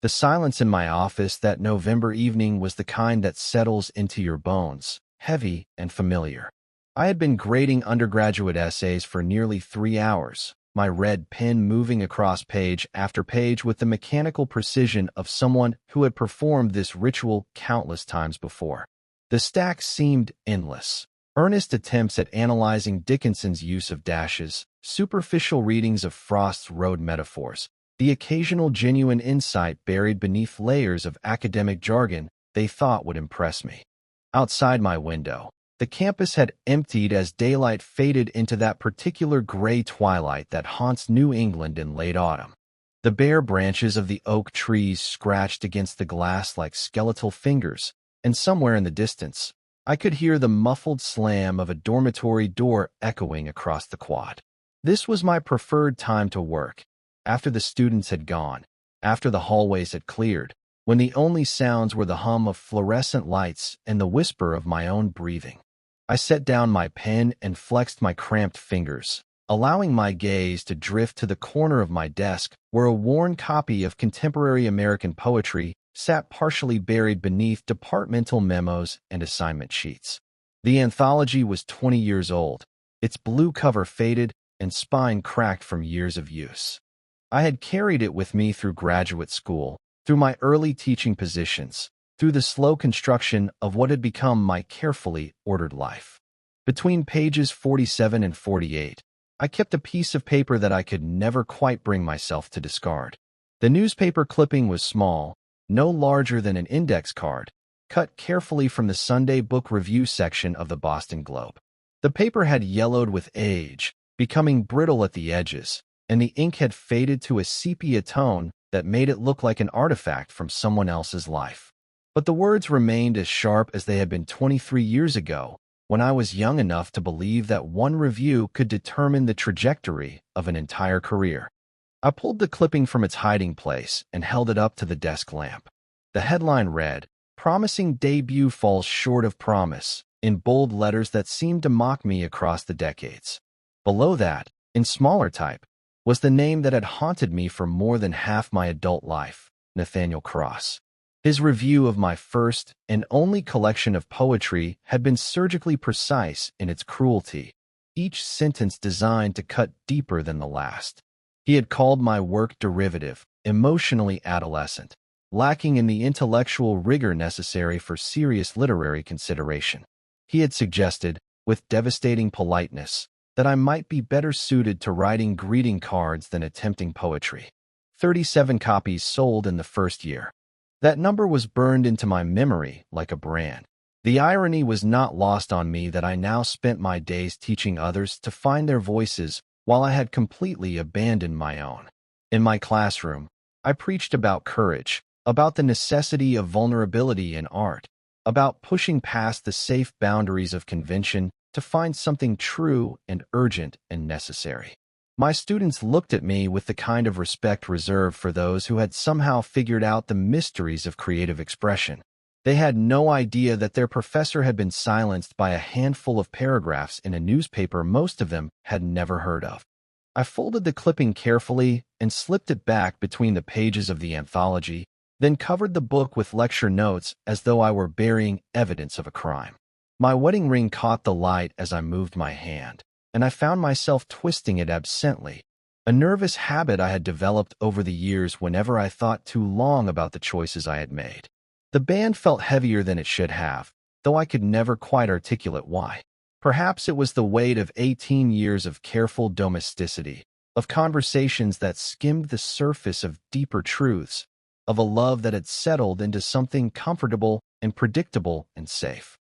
The silence in my office that November evening was the kind that settles into your bones, heavy and familiar. I had been grading undergraduate essays for nearly 3 hours, my red pen moving across page after page with the mechanical precision of someone who had performed this ritual countless times before. The stack seemed endless. Earnest attempts at analyzing Dickinson's use of dashes, superficial readings of Frost's road metaphors, the occasional genuine insight buried beneath layers of academic jargon they thought would impress me. Outside my window, the campus had emptied as daylight faded into that particular gray twilight that haunts New England in late autumn. The bare branches of the oak trees scratched against the glass like skeletal fingers, and somewhere in the distance, I could hear the muffled slam of a dormitory door echoing across the quad. This was my preferred time to work, after the students had gone, after the hallways had cleared, when the only sounds were the hum of fluorescent lights and the whisper of my own breathing. I set down my pen and flexed my cramped fingers, allowing my gaze to drift to the corner of my desk where a worn copy of contemporary American poetry sat partially buried beneath departmental memos and assignment sheets. The anthology was 20 years old, its blue cover faded and spine cracked from years of use. I had carried it with me through graduate school, through my early teaching positions, through the slow construction of what had become my carefully ordered life. Between pages 47 and 48, I kept a piece of paper that I could never quite bring myself to discard. The newspaper clipping was small, no larger than an index card, cut carefully from the Sunday Book Review section of the Boston Globe. The paper had yellowed with age, becoming brittle at the edges, and the ink had faded to a sepia tone that made it look like an artifact from someone else's life. But the words remained as sharp as they had been 23 years ago, when I was young enough to believe that one review could determine the trajectory of an entire career. I pulled the clipping from its hiding place and held it up to the desk lamp. The headline read, "Promising debut falls short of promise," in bold letters that seemed to mock me across the decades. Below that, in smaller type, was the name that had haunted me for more than half my adult life, Nathaniel Cross. His review of my first and only collection of poetry had been surgically precise in its cruelty, each sentence designed to cut deeper than the last. He had called my work derivative, emotionally adolescent, lacking in the intellectual rigor necessary for serious literary consideration. He had suggested, with devastating politeness, that I might be better suited to writing greeting cards than attempting poetry. 37 copies sold in the first year. That number was burned into my memory like a brand. The irony was not lost on me that I now spent my days teaching others to find their voices while I had completely abandoned my own. In my classroom, I preached about courage, about the necessity of vulnerability in art, about pushing past the safe boundaries of convention to find something true and urgent and necessary. My students looked at me with the kind of respect reserved for those who had somehow figured out the mysteries of creative expression. They had no idea that their professor had been silenced by a handful of paragraphs in a newspaper most of them had never heard of. I folded the clipping carefully and slipped it back between the pages of the anthology, then covered the book with lecture notes as though I were burying evidence of a crime. My wedding ring caught the light as I moved my hand, and I found myself twisting it absently, a nervous habit I had developed over the years whenever I thought too long about the choices I had made. The band felt heavier than it should have, though I could never quite articulate why. Perhaps it was the weight of 18 years of careful domesticity, of conversations that skimmed the surface of deeper truths, of a love that had settled into something comfortable and predictable and safe.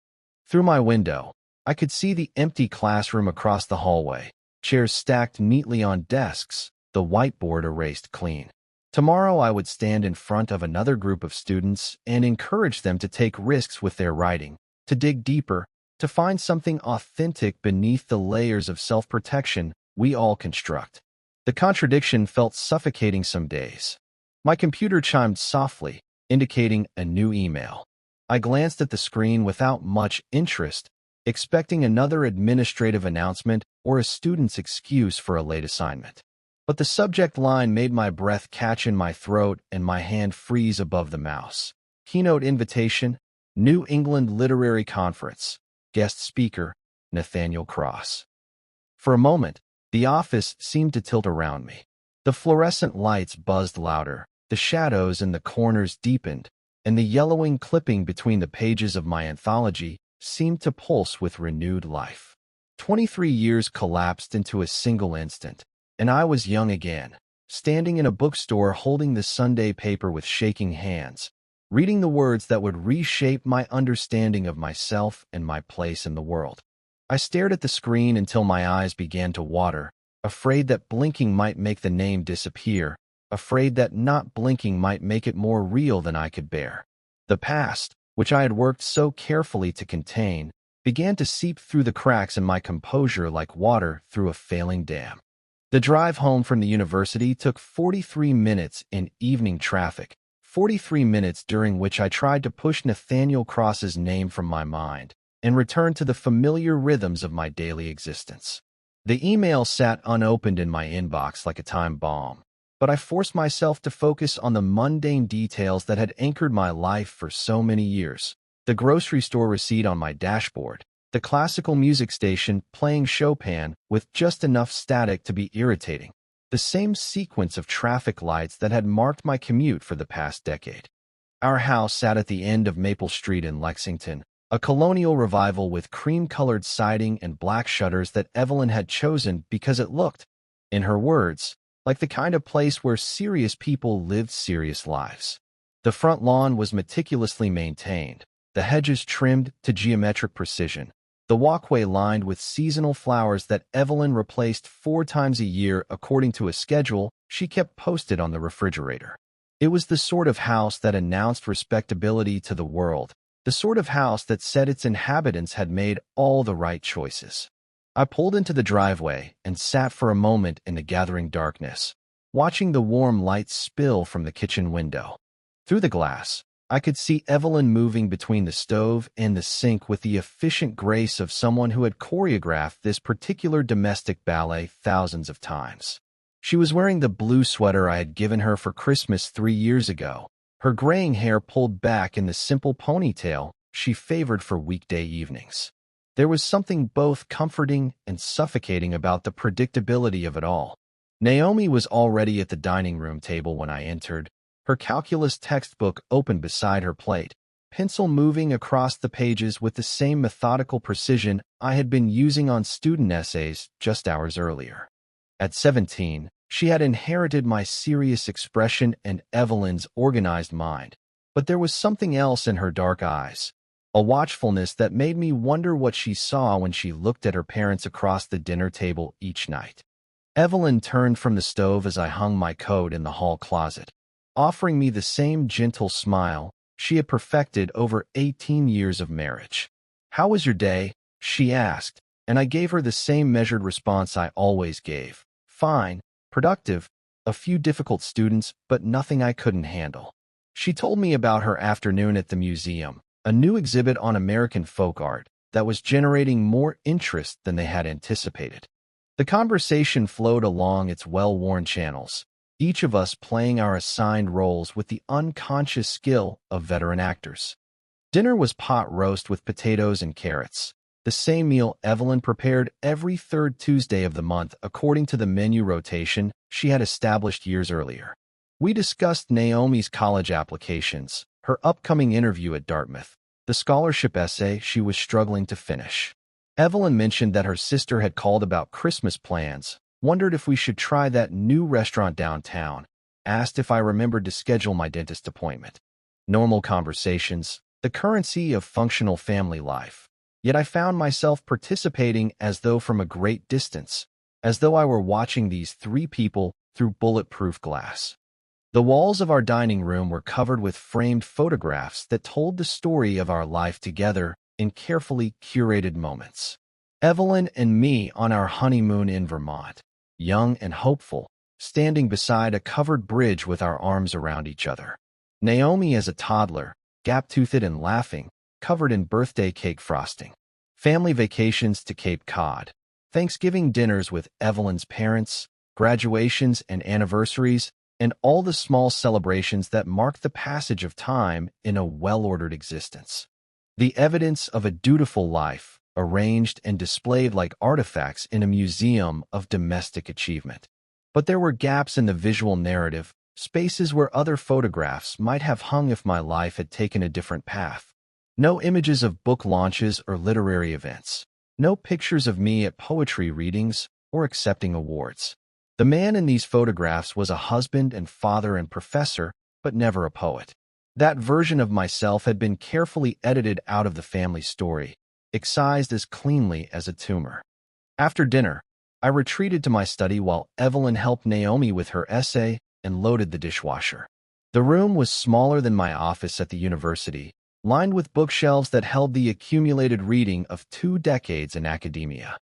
Through my window, I could see the empty classroom across the hallway, chairs stacked neatly on desks, the whiteboard erased clean. Tomorrow I would stand in front of another group of students and encourage them to take risks with their writing, to dig deeper, to find something authentic beneath the layers of self-protection we all construct. The contradiction felt suffocating some days. My computer chimed softly, indicating a new email. I glanced at the screen without much interest, expecting another administrative announcement or a student's excuse for a late assignment. But the subject line made my breath catch in my throat and my hand freeze above the mouse. Keynote invitation, New England Literary Conference. Guest speaker, Nathaniel Cross. For a moment, the office seemed to tilt around me. The fluorescent lights buzzed louder, the shadows in the corners deepened, and the yellowing clipping between the pages of my anthology seemed to pulse with renewed life. 23 years collapsed into a single instant, and I was young again, standing in a bookstore holding the Sunday paper with shaking hands, reading the words that would reshape my understanding of myself and my place in the world. I stared at the screen until my eyes began to water, afraid that blinking might make the name disappear, afraid that not blinking might make it more real than I could bear. The past, which I had worked so carefully to contain, began to seep through the cracks in my composure like water through a failing dam. The drive home from the university took 43 minutes in evening traffic, 43 minutes during which I tried to push Nathaniel Cross's name from my mind and return to the familiar rhythms of my daily existence. The email sat unopened in my inbox like a time bomb, but I forced myself to focus on the mundane details that had anchored my life for so many years. The grocery store receipt on my dashboard, the classical music station playing Chopin with just enough static to be irritating, the same sequence of traffic lights that had marked my commute for the past decade. Our house sat at the end of Maple Street in Lexington, a colonial revival with cream-colored siding and black shutters that Evelyn had chosen because it looked, in her words, like the kind of place where serious people lived serious lives. The front lawn was meticulously maintained, the hedges trimmed to geometric precision, the walkway lined with seasonal flowers that Evelyn replaced 4 times a year according to a schedule she kept posted on the refrigerator. It was the sort of house that announced respectability to the world, the sort of house that said its inhabitants had made all the right choices. I pulled into the driveway and sat for a moment in the gathering darkness, watching the warm light spill from the kitchen window. Through the glass, I could see Evelyn moving between the stove and the sink with the efficient grace of someone who had choreographed this particular domestic ballet thousands of times. She was wearing the blue sweater I had given her for Christmas 3 years ago, her graying hair pulled back in the simple ponytail she favored for weekday evenings. There was something both comforting and suffocating about the predictability of it all. Naomi was already at the dining room table when I entered, her calculus textbook open beside her plate, pencil moving across the pages with the same methodical precision I had been using on student essays just hours earlier. At 17, she had inherited my serious expression and Evelyn's organized mind, but there was something else in her dark eyes, a watchfulness that made me wonder what she saw when she looked at her parents across the dinner table each night. Evelyn turned from the stove as I hung my coat in the hall closet, offering me the same gentle smile she had perfected over 18 years of marriage. "How was your day?" she asked, and I gave her the same measured response I always gave. "Fine, productive, a few difficult students, but nothing I couldn't handle." She told me about her afternoon at the museum, a new exhibit on American folk art that was generating more interest than they had anticipated. The conversation flowed along its well-worn channels, each of us playing our assigned roles with the unconscious skill of veteran actors. Dinner was pot roast with potatoes and carrots, the same meal Evelyn prepared every 3rd Tuesday of the month according to the menu rotation she had established years earlier. We discussed Naomi's college applications, her upcoming interview at Dartmouth, the scholarship essay she was struggling to finish. Evelyn mentioned that her sister had called about Christmas plans, wondered if we should try that new restaurant downtown, asked if I remembered to schedule my dentist appointment. Normal conversations, the currency of functional family life. Yet I found myself participating as though from a great distance, as though I were watching these 3 people through bulletproof glass. The walls of our dining room were covered with framed photographs that told the story of our life together in carefully curated moments. Evelyn and me on our honeymoon in Vermont, young and hopeful, standing beside a covered bridge with our arms around each other. Naomi as a toddler, gap-toothed and laughing, covered in birthday cake frosting. Family vacations to Cape Cod. Thanksgiving dinners with Evelyn's parents, graduations and anniversaries, and all the small celebrations that mark the passage of time in a well-ordered existence. The evidence of a dutiful life, arranged and displayed like artifacts in a museum of domestic achievement. But there were gaps in the visual narrative, spaces where other photographs might have hung if my life had taken a different path. No images of book launches or literary events. No pictures of me at poetry readings or accepting awards. The man in these photographs was a husband and father and professor, but never a poet. That version of myself had been carefully edited out of the family story, excised as cleanly as a tumor. After dinner, I retreated to my study while Evelyn helped Naomi with her essay and loaded the dishwasher. The room was smaller than my office at the university, lined with bookshelves that held the accumulated reading of 2 decades in academia.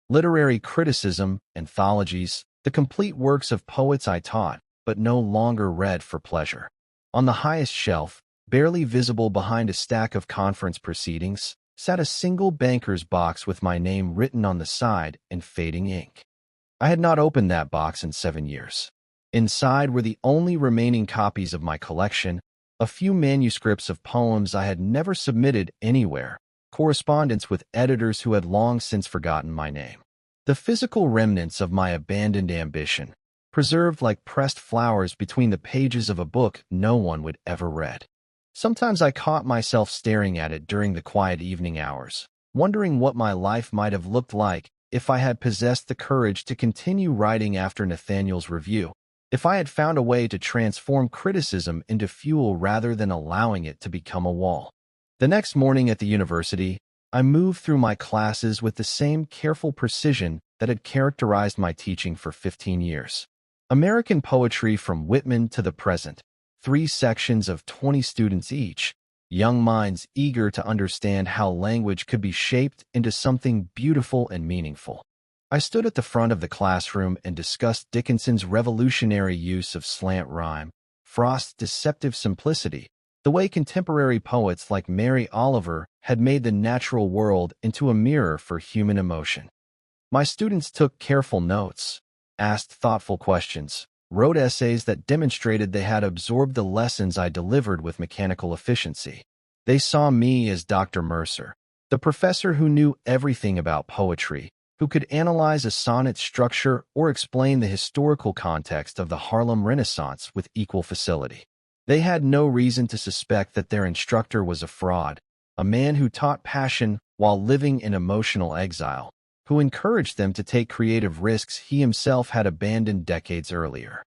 Literary criticism, anthologies, the complete works of poets I taught, but no longer read for pleasure. On the highest shelf, barely visible behind a stack of conference proceedings, sat a single banker's box with my name written on the side in fading ink. I had not opened that box in 7 years. Inside were the only remaining copies of my collection, a few manuscripts of poems I had never submitted anywhere, correspondence with editors who had long since forgotten my name. The physical remnants of my abandoned ambition, preserved like pressed flowers between the pages of a book no one would ever read. Sometimes I caught myself staring at it during the quiet evening hours, wondering what my life might have looked like if I had possessed the courage to continue writing after Nathaniel's review, if I had found a way to transform criticism into fuel rather than allowing it to become a wall. The next morning at the university, I moved through my classes with the same careful precision that had characterized my teaching for 15 years. American poetry from Whitman to the present, 3 sections of 20 students each, young minds eager to understand how language could be shaped into something beautiful and meaningful. I stood at the front of the classroom and discussed Dickinson's revolutionary use of slant rhyme, Frost's deceptive simplicity, the way contemporary poets like Mary Oliver had made the natural world into a mirror for human emotion. My students took careful notes, asked thoughtful questions, wrote essays that demonstrated they had absorbed the lessons I delivered with mechanical efficiency. They saw me as Dr. Mercer, the professor who knew everything about poetry, who could analyze a sonnet's structure or explain the historical context of the Harlem Renaissance with equal facility. They had no reason to suspect that their instructor was a fraud, a man who taught passion while living in emotional exile, who encouraged them to take creative risks he himself had abandoned decades earlier.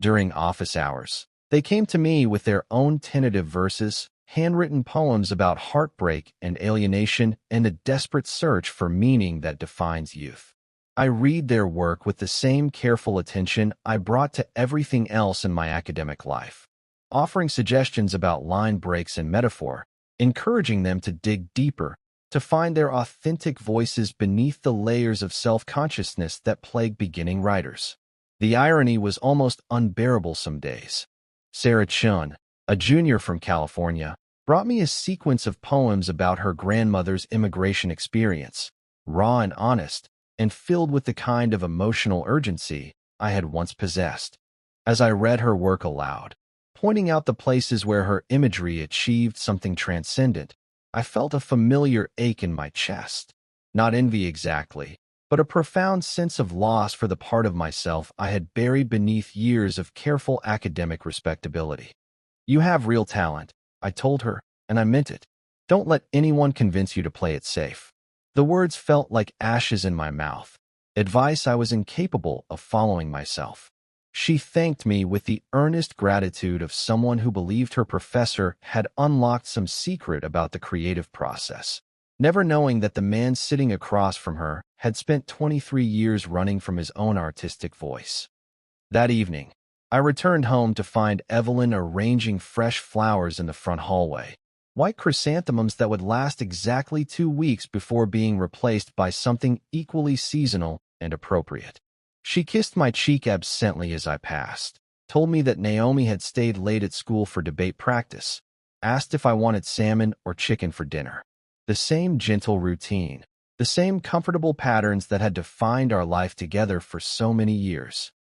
During office hours, they came to me with their own tentative verses, handwritten poems about heartbreak and alienation and the desperate search for meaning that defines youth. I read their work with the same careful attention I brought to everything else in my academic life, offering suggestions about line breaks and metaphor, encouraging them to dig deeper, to find their authentic voices beneath the layers of self-consciousness that plague beginning writers. The irony was almost unbearable some days. Sarah Chun, a junior from California, brought me a sequence of poems about her grandmother's immigration experience, raw and honest, and filled with the kind of emotional urgency I had once possessed. As I read her work aloud, pointing out the places where her imagery achieved something transcendent, I felt a familiar ache in my chest. Not envy exactly, but a profound sense of loss for the part of myself I had buried beneath years of careful academic respectability. You have real talent, I told her, and I meant it. Don't let anyone convince you to play it safe. The words felt like ashes in my mouth, advice I was incapable of following myself. She thanked me with the earnest gratitude of someone who believed her professor had unlocked some secret about the creative process, never knowing that the man sitting across from her had spent 23 years running from his own artistic voice. That evening, I returned home to find Evelyn arranging fresh flowers in the front hallway, white chrysanthemums that would last exactly 2 weeks before being replaced by something equally seasonal and appropriate. She kissed my cheek absently as I passed, told me that Naomi had stayed late at school for debate practice, asked if I wanted salmon or chicken for dinner. The same gentle routine, the same comfortable patterns that had defined our life together for so many years.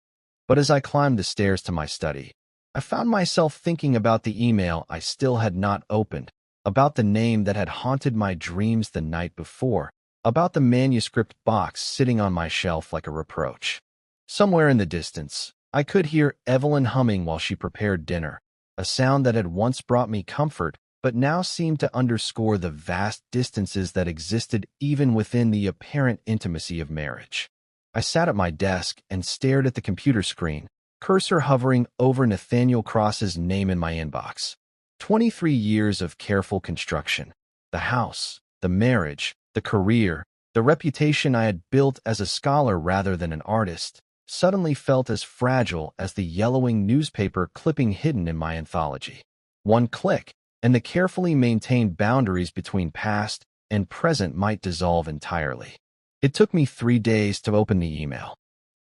But as I climbed the stairs to my study, I found myself thinking about the email I still had not opened, about the name that had haunted my dreams the night before, about the manuscript box sitting on my shelf like a reproach. Somewhere in the distance, I could hear Evelyn humming while she prepared dinner, a sound that had once brought me comfort but now seemed to underscore the vast distances that existed even within the apparent intimacy of marriage. I sat at my desk and stared at the computer screen, cursor hovering over Nathaniel Cross's name in my inbox. 23 years of careful construction. The house, the marriage, the career, the reputation I had built as a scholar rather than an artist, suddenly felt as fragile as the yellowing newspaper clipping hidden in my anthology. One click, and the carefully maintained boundaries between past and present might dissolve entirely. It took me 3 days to open the email.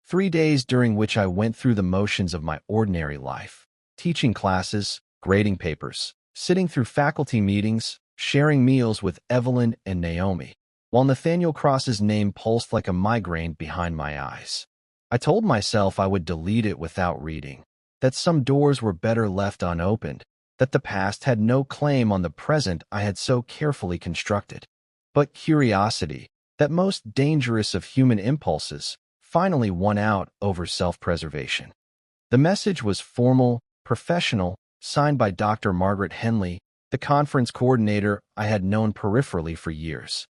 3 days during which I went through the motions of my ordinary life, teaching classes, grading papers, sitting through faculty meetings, sharing meals with Evelyn and Naomi, while Nathaniel Cross's name pulsed like a migraine behind my eyes. I told myself I would delete it without reading, that some doors were better left unopened, that the past had no claim on the present I had so carefully constructed. But curiosity, that most dangerous of human impulses, finally won out over self-preservation. The message was formal, professional, signed by Dr. Margaret Henley, the conference coordinator I had known peripherally for years.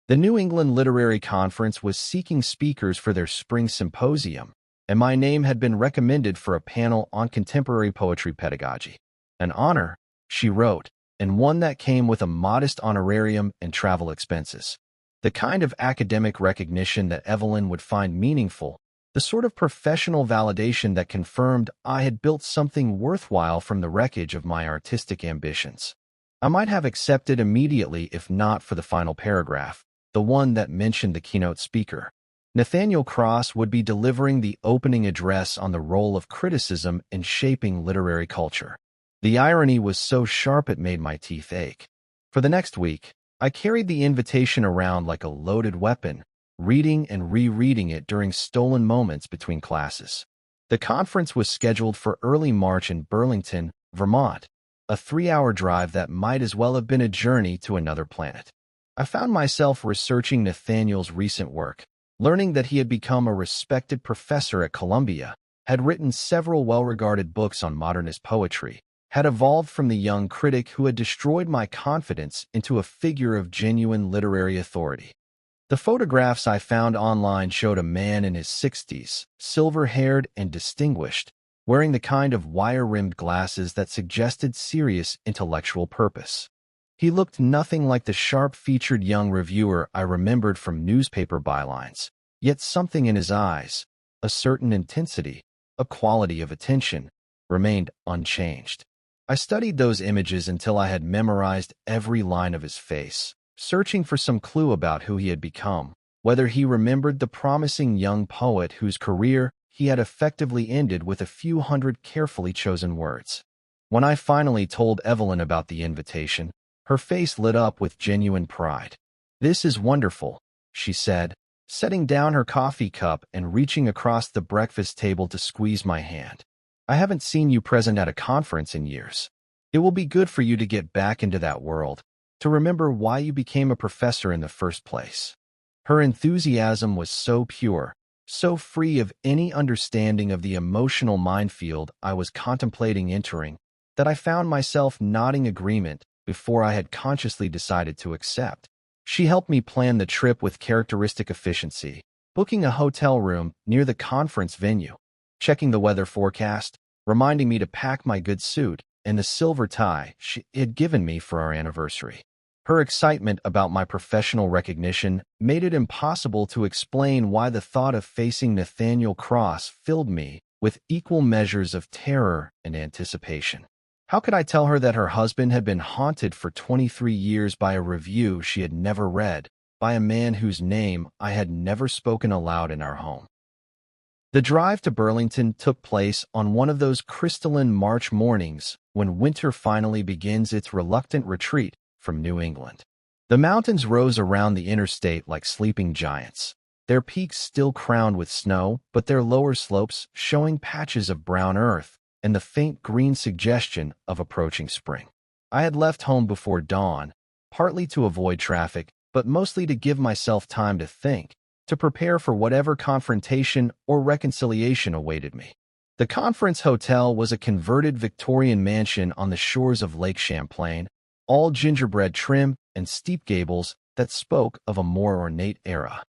The New England Literary Conference was seeking speakers for their spring symposium, and my name had been recommended for a panel on contemporary poetry pedagogy. An honor, she wrote, and one that came with a modest honorarium and travel expenses. The kind of academic recognition that Evelyn would find meaningful, the sort of professional validation that confirmed I had built something worthwhile from the wreckage of my artistic ambitions. I might have accepted immediately if not for the final paragraph, the one that mentioned the keynote speaker. Nathaniel Cross would be delivering the opening address on the role of criticism in shaping literary culture. The irony was so sharp it made my teeth ache. For the next week, I carried the invitation around like a loaded weapon, reading and rereading it during stolen moments between classes. The conference was scheduled for early March in Burlington, Vermont, a 3-hour drive that might as well have been a journey to another planet. I found myself researching Nathaniel's recent work, learning that he had become a respected professor at Columbia, had written several well-regarded books on modernist poetry, had evolved from the young critic who had destroyed my confidence into a figure of genuine literary authority. The photographs I found online showed a man in his 60s, silver-haired and distinguished, wearing the kind of wire-rimmed glasses that suggested serious intellectual purpose. He looked nothing like the sharp-featured young reviewer I remembered from newspaper bylines, yet something in his eyes, a certain intensity, a quality of attention, remained unchanged. I studied those images until I had memorized every line of his face, searching for some clue about who he had become, whether he remembered the promising young poet whose career he had effectively ended with a few hundred carefully chosen words. When I finally told Evelyn about the invitation, her face lit up with genuine pride. "This is wonderful," she said, setting down her coffee cup and reaching across the breakfast table to squeeze my hand. "I haven't seen you present at a conference in years. It will be good for you to get back into that world, to remember why you became a professor in the first place." Her enthusiasm was so pure, so free of any understanding of the emotional minefield I was contemplating entering, that I found myself nodding agreement before I had consciously decided to accept. She helped me plan the trip with characteristic efficiency, booking a hotel room near the conference venue, checking the weather forecast, reminding me to pack my good suit and the silver tie she had given me for our anniversary. Her excitement about my professional recognition made it impossible to explain why the thought of facing Nathaniel Cross filled me with equal measures of terror and anticipation. How could I tell her that her husband had been haunted for 23 years by a review she had never read, by a man whose name I had never spoken aloud in our home? The drive to Burlington took place on one of those crystalline March mornings when winter finally begins its reluctant retreat from New England. The mountains rose around the interstate like sleeping giants, their peaks still crowned with snow, but their lower slopes showing patches of brown earth and the faint green suggestion of approaching spring. I had left home before dawn, partly to avoid traffic, but mostly to give myself time to think, to prepare for whatever confrontation or reconciliation awaited me. The conference hotel was a converted Victorian mansion on the shores of Lake Champlain, all gingerbread trim and steep gables that spoke of a more ornate era.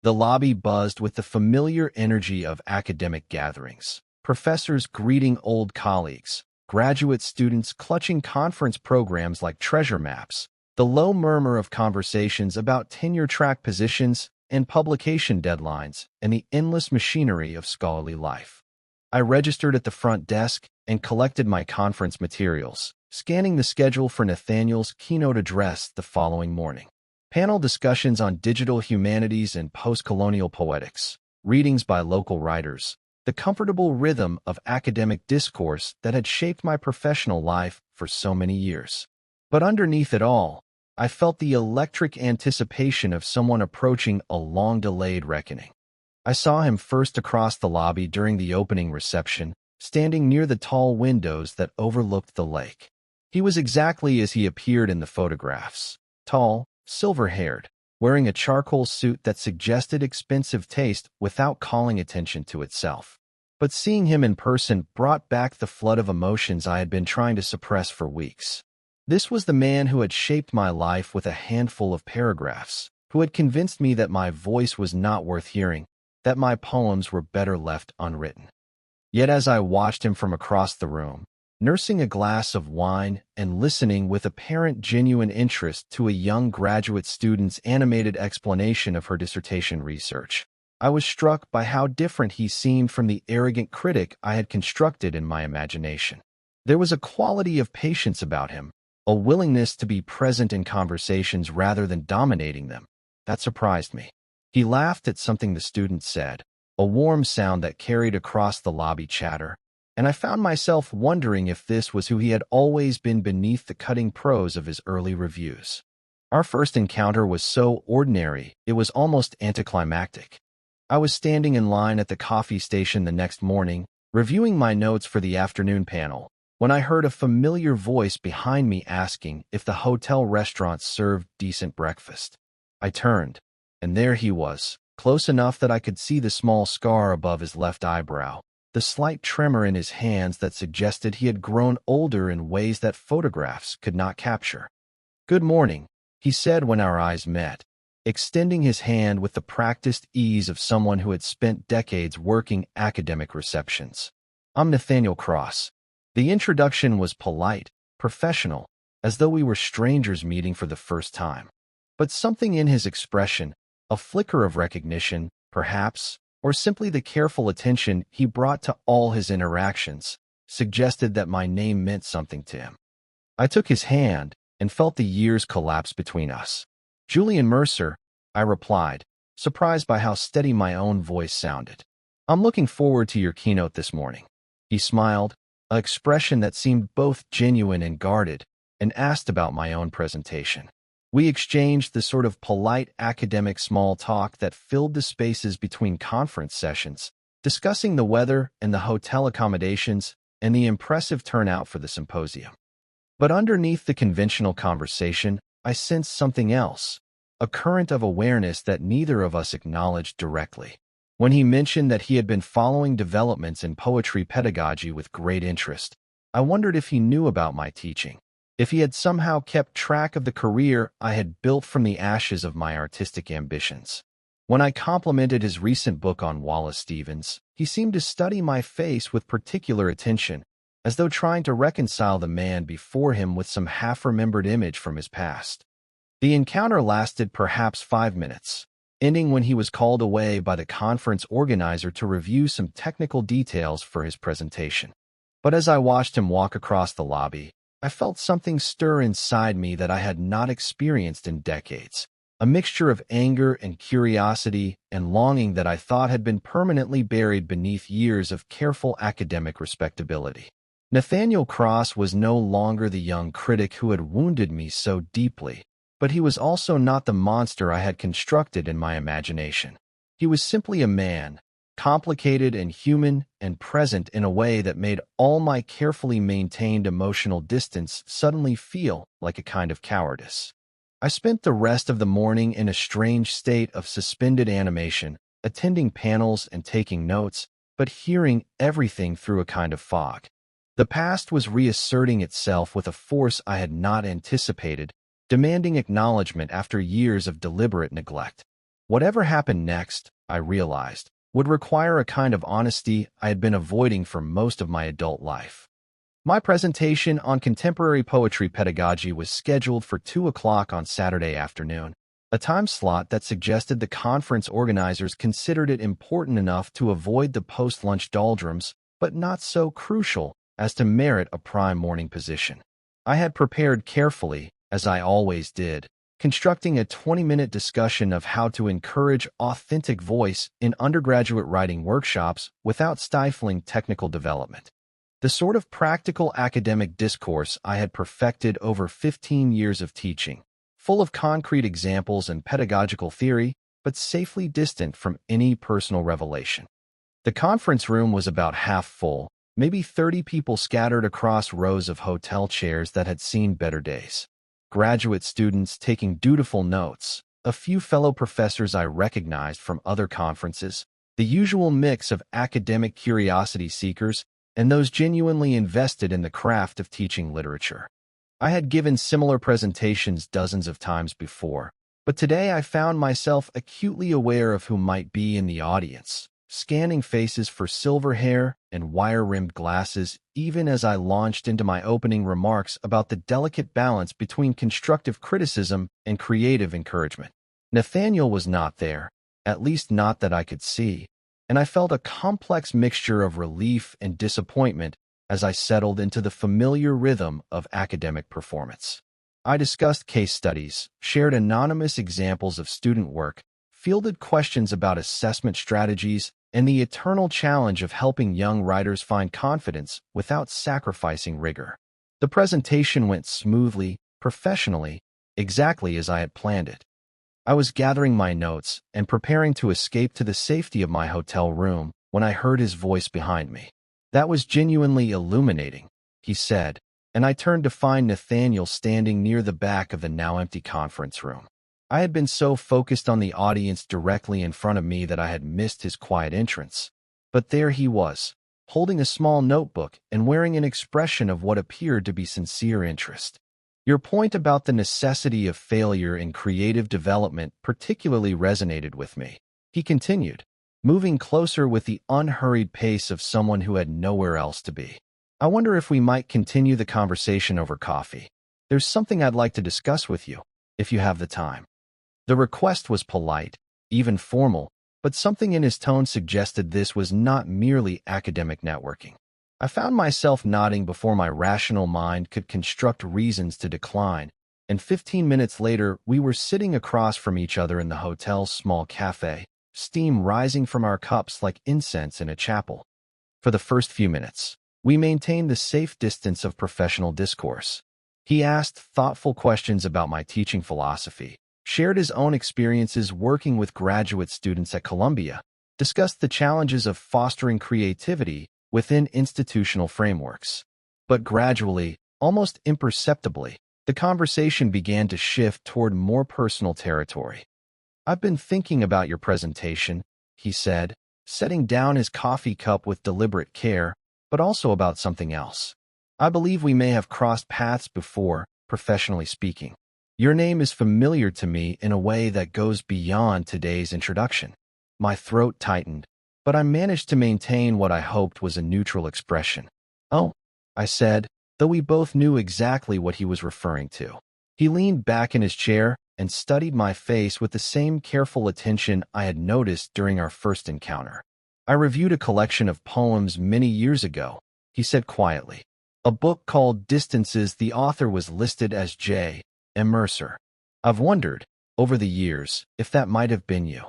The lobby buzzed with the familiar energy of academic gatherings, professors greeting old colleagues, graduate students clutching conference programs like treasure maps, the low murmur of conversations about tenure-track positions and publication deadlines, and the endless machinery of scholarly life. I registered at the front desk and collected my conference materials, scanning the schedule for Nathaniel's keynote address the following morning. Panel discussions on digital humanities and post-colonial poetics, readings by local writers, the comfortable rhythm of academic discourse that had shaped my professional life for so many years. But underneath it all, I felt the electric anticipation of someone approaching a long-delayed reckoning. I saw him first across the lobby during the opening reception, standing near the tall windows that overlooked the lake. He was exactly as he appeared in the photographs, tall, silver-haired, wearing a charcoal suit that suggested expensive taste without calling attention to itself. But seeing him in person brought back the flood of emotions I had been trying to suppress for weeks. This was the man who had shaped my life with a handful of paragraphs, who had convinced me that my voice was not worth hearing, that my poems were better left unwritten. Yet as I watched him from across the room, nursing a glass of wine and listening with apparent genuine interest to a young graduate student's animated explanation of her dissertation research, I was struck by how different he seemed from the arrogant critic I had constructed in my imagination. There was a quality of patience about him, a willingness to be present in conversations rather than dominating them, that surprised me. He laughed at something the student said, a warm sound that carried across the lobby chatter, and I found myself wondering if this was who he had always been beneath the cutting prose of his early reviews. Our first encounter was so ordinary, it was almost anticlimactic. I was standing in line at the coffee station the next morning, reviewing my notes for the afternoon panel, when I heard a familiar voice behind me asking if the hotel restaurant served decent breakfast. I turned, and there he was, close enough that I could see the small scar above his left eyebrow, the slight tremor in his hands that suggested he had grown older in ways that photographs could not capture. "Good morning," he said when our eyes met, extending his hand with the practiced ease of someone who had spent decades working academic receptions. "I'm Nathaniel Cross." The introduction was polite, professional, as though we were strangers meeting for the first time. But something in his expression, a flicker of recognition, perhaps, or simply the careful attention he brought to all his interactions, suggested that my name meant something to him. I took his hand and felt the years collapse between us. "Julian Mercer," I replied, surprised by how steady my own voice sounded. "I'm looking forward to your keynote this morning." He smiled, an expression that seemed both genuine and guarded, and asked about my own presentation. We exchanged the sort of polite academic small talk that filled the spaces between conference sessions, discussing the weather and the hotel accommodations and the impressive turnout for the symposium. But underneath the conventional conversation, I sensed something else, a current of awareness that neither of us acknowledged directly. When he mentioned that he had been following developments in poetry pedagogy with great interest, I wondered if he knew about my teaching, if he had somehow kept track of the career I had built from the ashes of my artistic ambitions. When I complimented his recent book on Wallace Stevens, he seemed to study my face with particular attention, as though trying to reconcile the man before him with some half-remembered image from his past. The encounter lasted perhaps 5 minutes, ending when he was called away by the conference organizer to review some technical details for his presentation. But as I watched him walk across the lobby, I felt something stir inside me that I had not experienced in decades, a mixture of anger and curiosity and longing that I thought had been permanently buried beneath years of careful academic respectability. Nathaniel Cross was no longer the young critic who had wounded me so deeply. But he was also not the monster I had constructed in my imagination. He was simply a man, complicated and human and present in a way that made all my carefully maintained emotional distance suddenly feel like a kind of cowardice. I spent the rest of the morning in a strange state of suspended animation, attending panels and taking notes, but hearing everything through a kind of fog. The past was reasserting itself with a force I had not anticipated, demanding acknowledgement after years of deliberate neglect. Whatever happened next, I realized, would require a kind of honesty I had been avoiding for most of my adult life. My presentation on contemporary poetry pedagogy was scheduled for 2 o'clock on Saturday afternoon, a time slot that suggested the conference organizers considered it important enough to avoid the post-lunch doldrums, but not so crucial as to merit a prime morning position. I had prepared carefully, as I always did, constructing a 20-minute discussion of how to encourage authentic voice in undergraduate writing workshops without stifling technical development. The sort of practical academic discourse I had perfected over 15 years of teaching, full of concrete examples and pedagogical theory, but safely distant from any personal revelation. The conference room was about half full, maybe 30 people scattered across rows of hotel chairs that had seen better days. Graduate students taking dutiful notes, a few fellow professors I recognized from other conferences, the usual mix of academic curiosity seekers and those genuinely invested in the craft of teaching literature. I had given similar presentations dozens of times before, but today I found myself acutely aware of who might be in the audience, scanning faces for silver hair and wire-rimmed glasses even as I launched into my opening remarks about the delicate balance between constructive criticism and creative encouragement. Nathaniel was not there, at least not that I could see, and I felt a complex mixture of relief and disappointment as I settled into the familiar rhythm of academic performance. I discussed case studies, shared anonymous examples of student work, fielded questions about assessment strategies, and the eternal challenge of helping young writers find confidence without sacrificing rigor. The presentation went smoothly, professionally, exactly as I had planned it. I was gathering my notes and preparing to escape to the safety of my hotel room when I heard his voice behind me. "That was genuinely illuminating," he said, and I turned to find Nathaniel standing near the back of the now empty conference room. I had been so focused on the audience directly in front of me that I had missed his quiet entrance. But there he was, holding a small notebook and wearing an expression of what appeared to be sincere interest. "Your point about the necessity of failure in creative development particularly resonated with me," he continued, moving closer with the unhurried pace of someone who had nowhere else to be. "I wonder if we might continue the conversation over coffee. There's something I'd like to discuss with you, if you have the time." The request was polite, even formal, but something in his tone suggested this was not merely academic networking. I found myself nodding before my rational mind could construct reasons to decline, and 15 minutes later we were sitting across from each other in the hotel's small cafe, steam rising from our cups like incense in a chapel. For the first few minutes, we maintained the safe distance of professional discourse. He asked thoughtful questions about my teaching philosophy, shared his own experiences working with graduate students at Columbia, discussed the challenges of fostering creativity within institutional frameworks. But gradually, almost imperceptibly, the conversation began to shift toward more personal territory. "I've been thinking about your presentation," he said, setting down his coffee cup with deliberate care, "but also about something else. I believe we may have crossed paths before, professionally speaking. Your name is familiar to me in a way that goes beyond today's introduction." My throat tightened, but I managed to maintain what I hoped was a neutral expression. "Oh," I said, though we both knew exactly what he was referring to. He leaned back in his chair and studied my face with the same careful attention I had noticed during our first encounter. "I reviewed a collection of poems many years ago," he said quietly. "A book called Distances. The author was listed as J. M. Mercer. I've wondered, over the years, if that might have been you."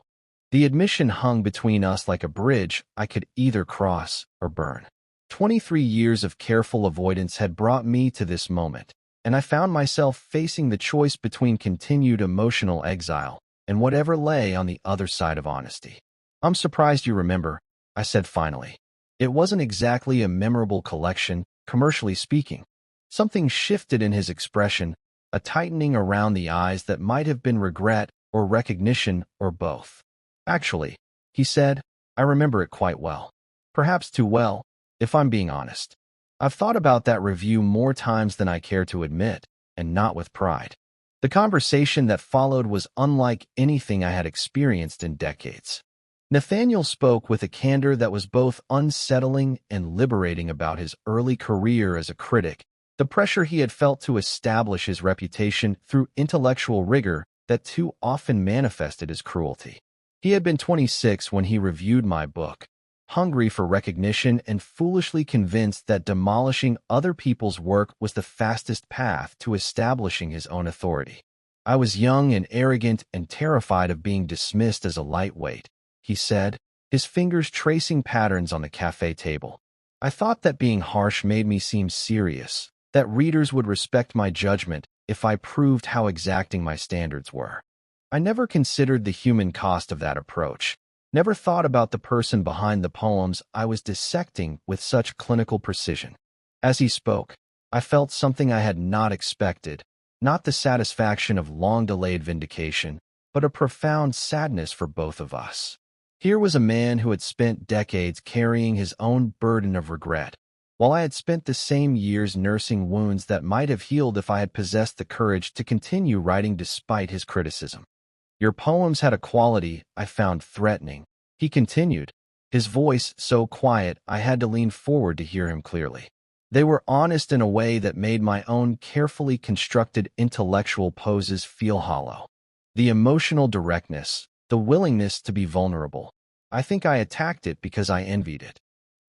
The admission hung between us like a bridge I could either cross or burn. 23 years of careful avoidance had brought me to this moment, and I found myself facing the choice between continued emotional exile and whatever lay on the other side of honesty. "I'm surprised you remember," I said finally. It wasn't exactly a memorable collection, commercially speaking. Something shifted in his expression, a tightening around the eyes that might have been regret or recognition or both. "Actually," he said, "I remember it quite well. Perhaps too well, if I'm being honest. I've thought about that review more times than I care to admit, and not with pride." The conversation that followed was unlike anything I had experienced in decades. Nathaniel spoke with a candor that was both unsettling and liberating about his early career as a critic, the pressure he had felt to establish his reputation through intellectual rigor that too often manifested as cruelty. He had been 26 when he reviewed my book, hungry for recognition and foolishly convinced that demolishing other people's work was the fastest path to establishing his own authority. "I was young and arrogant and terrified of being dismissed as a lightweight," he said, his fingers tracing patterns on the cafe table. "I thought that being harsh made me seem serious, that readers would respect my judgment if I proved how exacting my standards were. I never considered the human cost of that approach, never thought about the person behind the poems I was dissecting with such clinical precision." As he spoke, I felt something I had not expected, not the satisfaction of long-delayed vindication, but a profound sadness for both of us. Here was a man who had spent decades carrying his own burden of regret, while I had spent the same years nursing wounds that might have healed if I had possessed the courage to continue writing despite his criticism. "Your poems had a quality I found threatening," he continued, his voice so quiet I had to lean forward to hear him clearly. "They were honest in a way that made my own carefully constructed intellectual poses feel hollow. The emotional directness, the willingness to be vulnerable. I think I attacked it because I envied it."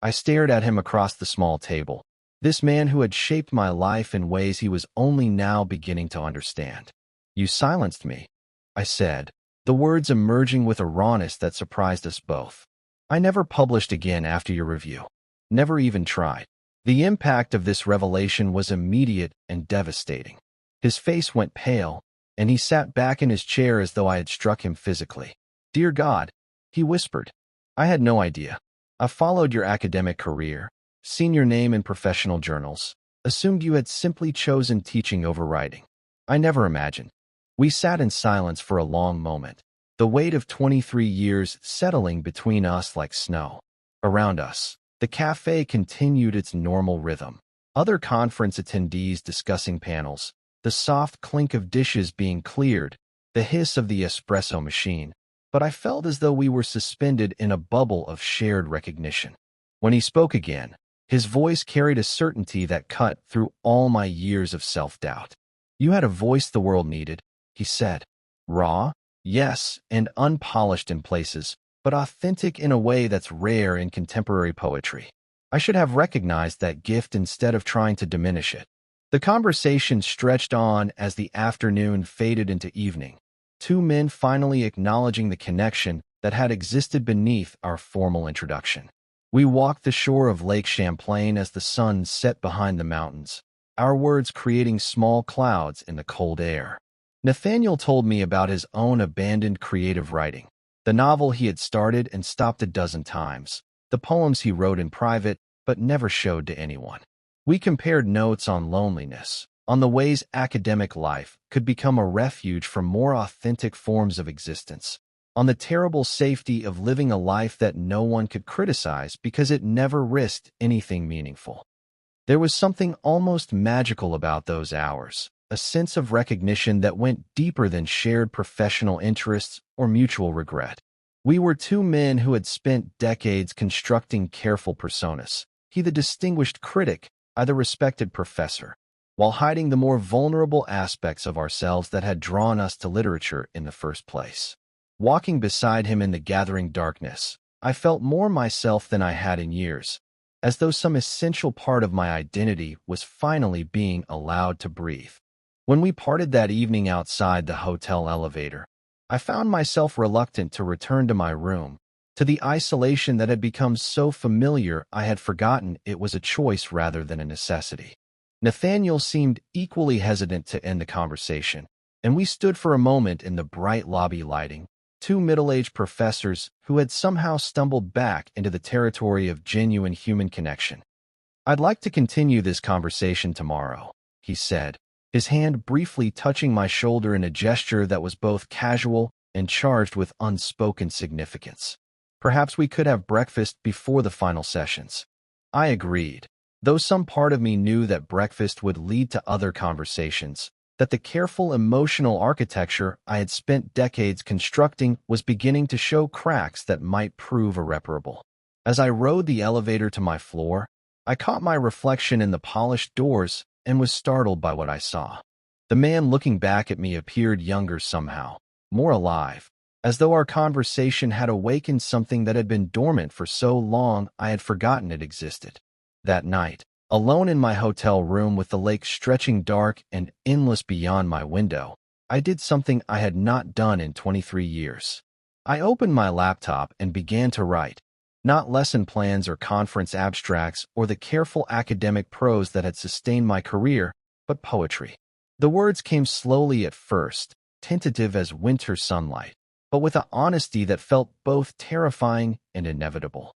I stared at him across the small table, this man who had shaped my life in ways he was only now beginning to understand. "You silenced me," I said, the words emerging with a rawness that surprised us both. "I never published again after your review. Never even tried." The impact of this revelation was immediate and devastating. His face went pale, and he sat back in his chair as though I had struck him physically. "Dear God," he whispered, "I had no idea. I followed your academic career, seen your name in professional journals, assumed you had simply chosen teaching over writing. I never imagined." We sat in silence for a long moment, the weight of 23 years settling between us like snow. Around us, the cafe continued its normal rhythm. Other conference attendees discussing panels, the soft clink of dishes being cleared, the hiss of the espresso machine, but I felt as though we were suspended in a bubble of shared recognition. When he spoke again, his voice carried a certainty that cut through all my years of self-doubt. "You had a voice the world needed," he said. "Raw, yes, and unpolished in places, but authentic in a way that's rare in contemporary poetry. I should have recognized that gift instead of trying to diminish it." The conversation stretched on as the afternoon faded into evening, two men finally acknowledging the connection that had existed beneath our formal introduction. We walked the shore of Lake Champlain as the sun set behind the mountains, our words creating small clouds in the cold air. Nathaniel told me about his own abandoned creative writing, the novel he had started and stopped a dozen times, the poems he wrote in private but never showed to anyone. We compared notes on loneliness, on the ways academic life could become a refuge for more authentic forms of existence, on the terrible safety of living a life that no one could criticize because it never risked anything meaningful. There was something almost magical about those hours, a sense of recognition that went deeper than shared professional interests or mutual regret. We were two men who had spent decades constructing careful personas, he the distinguished critic, I the respected professor, while hiding the more vulnerable aspects of ourselves that had drawn us to literature in the first place. Walking beside him in the gathering darkness, I felt more myself than I had in years, as though some essential part of my identity was finally being allowed to breathe. When we parted that evening outside the hotel elevator, I found myself reluctant to return to my room, to the isolation that had become so familiar I had forgotten it was a choice rather than a necessity. Nathaniel seemed equally hesitant to end the conversation, and we stood for a moment in the bright lobby lighting, two middle-aged professors who had somehow stumbled back into the territory of genuine human connection. "I'd like to continue this conversation tomorrow," he said, his hand briefly touching my shoulder in a gesture that was both casual and charged with unspoken significance. "Perhaps we could have breakfast before the final sessions." I agreed, though some part of me knew that breakfast would lead to other conversations, that the careful emotional architecture I had spent decades constructing was beginning to show cracks that might prove irreparable. As I rode the elevator to my floor, I caught my reflection in the polished doors and was startled by what I saw. The man looking back at me appeared younger somehow, more alive, as though our conversation had awakened something that had been dormant for so long I had forgotten it existed. That night, alone in my hotel room with the lake stretching dark and endless beyond my window, I did something I had not done in 23 years. I opened my laptop and began to write. Not lesson plans or conference abstracts or the careful academic prose that had sustained my career, but poetry. The words came slowly at first, tentative as winter sunlight, but with an honesty that felt both terrifying and inevitable.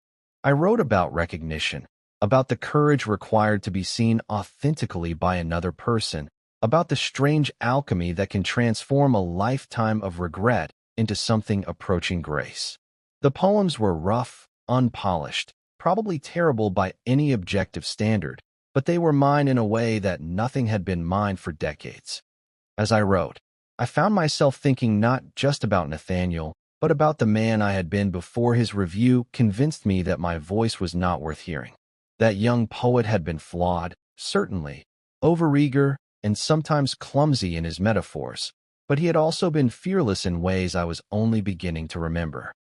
I wrote about recognition, about the courage required to be seen authentically by another person, about the strange alchemy that can transform a lifetime of regret into something approaching grace. The poems were rough, unpolished, probably terrible by any objective standard, but they were mine in a way that nothing had been mine for decades. As I wrote, I found myself thinking not just about Nathaniel, but about the man I had been before his review convinced me that my voice was not worth hearing. That young poet had been flawed, certainly, overeager, and sometimes clumsy in his metaphors, but he had also been fearless in ways I was only beginning to remember.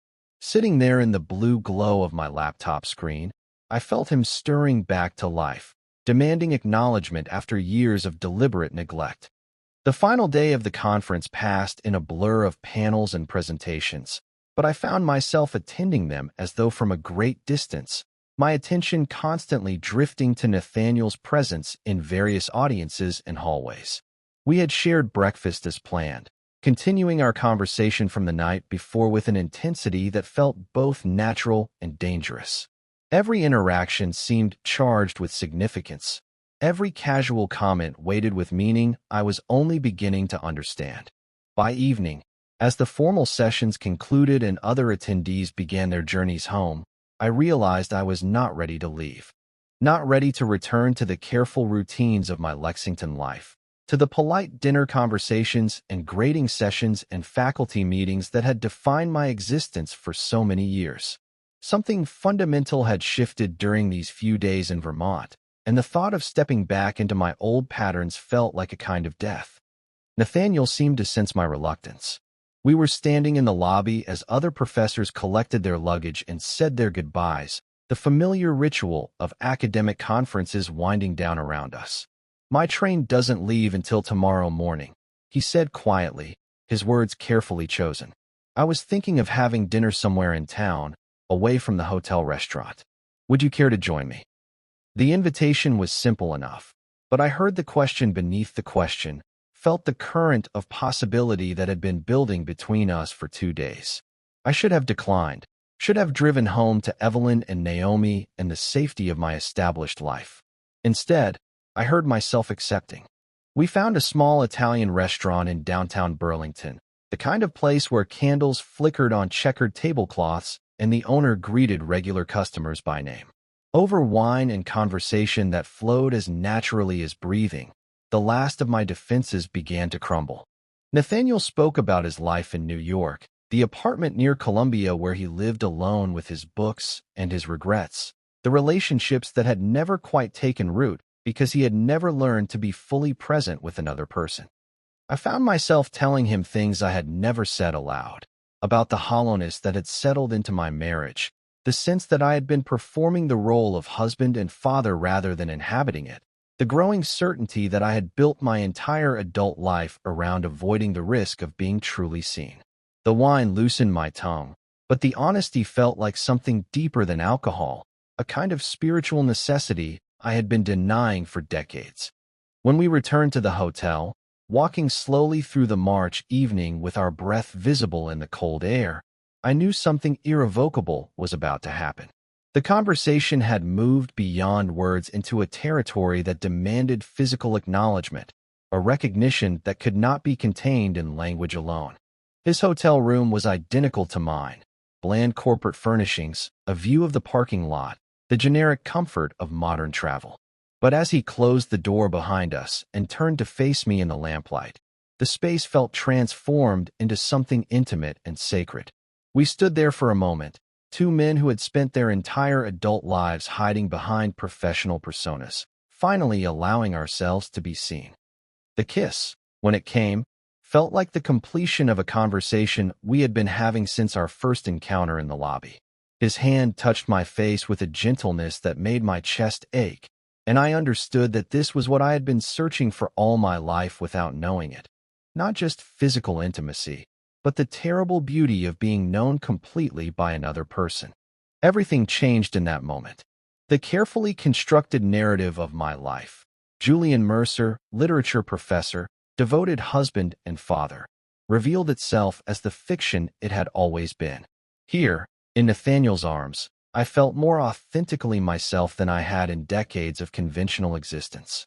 Sitting there in the blue glow of my laptop screen, I felt him stirring back to life, demanding acknowledgement after years of deliberate neglect. The final day of the conference passed in a blur of panels and presentations, but I found myself attending them as though from a great distance, my attention constantly drifting to Nathaniel's presence in various audiences and hallways. We had shared breakfast as planned, continuing our conversation from the night before with an intensity that felt both natural and dangerous. Every interaction seemed charged with significance. Every casual comment weighted with meaning I was only beginning to understand. By evening, as the formal sessions concluded and other attendees began their journeys home, I realized I was not ready to leave. Not ready to return to the careful routines of my Lexington life, to the polite dinner conversations and grading sessions and faculty meetings that had defined my existence for so many years. Something fundamental had shifted during these few days in Vermont, and the thought of stepping back into my old patterns felt like a kind of death. Nathaniel seemed to sense my reluctance. We were standing in the lobby as other professors collected their luggage and said their goodbyes, the familiar ritual of academic conferences winding down around us. "My train doesn't leave until tomorrow morning," he said quietly, his words carefully chosen. "I was thinking of having dinner somewhere in town, away from the hotel restaurant. Would you care to join me?" The invitation was simple enough, but I heard the question beneath the question, felt the current of possibility that had been building between us for 2 days. I should have declined, should have driven home to Evelyn and Naomi and the safety of my established life. Instead, I heard myself accepting. We found a small Italian restaurant in downtown Burlington, the kind of place where candles flickered on checkered tablecloths and the owner greeted regular customers by name. Over wine and conversation that flowed as naturally as breathing, the last of my defenses began to crumble. Nathaniel spoke about his life in New York, the apartment near Columbia where he lived alone with his books and his regrets, the relationships that had never quite taken root because he had never learned to be fully present with another person. I found myself telling him things I had never said aloud, about the hollowness that had settled into my marriage, the sense that I had been performing the role of husband and father rather than inhabiting it, the growing certainty that I had built my entire adult life around avoiding the risk of being truly seen. The wine loosened my tongue, but the honesty felt like something deeper than alcohol, a kind of spiritual necessity I had been denying for decades. When we returned to the hotel, walking slowly through the March evening with our breath visible in the cold air, I knew something irrevocable was about to happen. The conversation had moved beyond words into a territory that demanded physical acknowledgement, a recognition that could not be contained in language alone. His hotel room was identical to mine, bland corporate furnishings, a view of the parking lot, the generic comfort of modern travel. But as he closed the door behind us and turned to face me in the lamplight, the space felt transformed into something intimate and sacred. We stood there for a moment, two men who had spent their entire adult lives hiding behind professional personas, finally allowing ourselves to be seen. The kiss, when it came, felt like the completion of a conversation we had been having since our first encounter in the lobby. His hand touched my face with a gentleness that made my chest ache, and I understood that this was what I had been searching for all my life without knowing it. Not just physical intimacy, but the terrible beauty of being known completely by another person. Everything changed in that moment. The carefully constructed narrative of my life, Julian Mercer, literature professor, devoted husband and father, revealed itself as the fiction it had always been. Here, in Nathaniel's arms, I felt more authentically myself than I had in decades of conventional existence.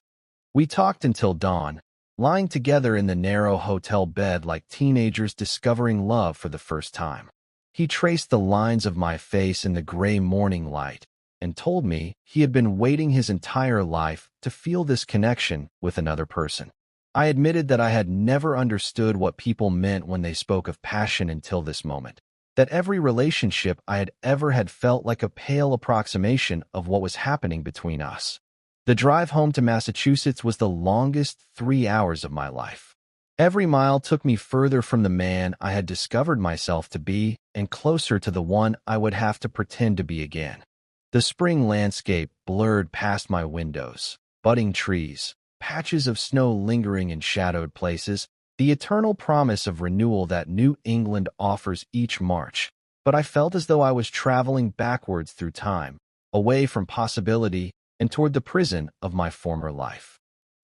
We talked until dawn, lying together in the narrow hotel bed like teenagers discovering love for the first time. He traced the lines of my face in the gray morning light and told me he had been waiting his entire life to feel this connection with another person. I admitted that I had never understood what people meant when they spoke of passion until this moment, that every relationship I had ever had felt like a pale approximation of what was happening between us. The drive home to Massachusetts was the longest 3 hours of my life. Every mile took me further from the man I had discovered myself to be and closer to the one I would have to pretend to be again. The spring landscape blurred past my windows, budding trees, patches of snow lingering in shadowed places, the eternal promise of renewal that New England offers each March. But I felt as though I was traveling backwards through time, away from possibility and toward the prison of my former life.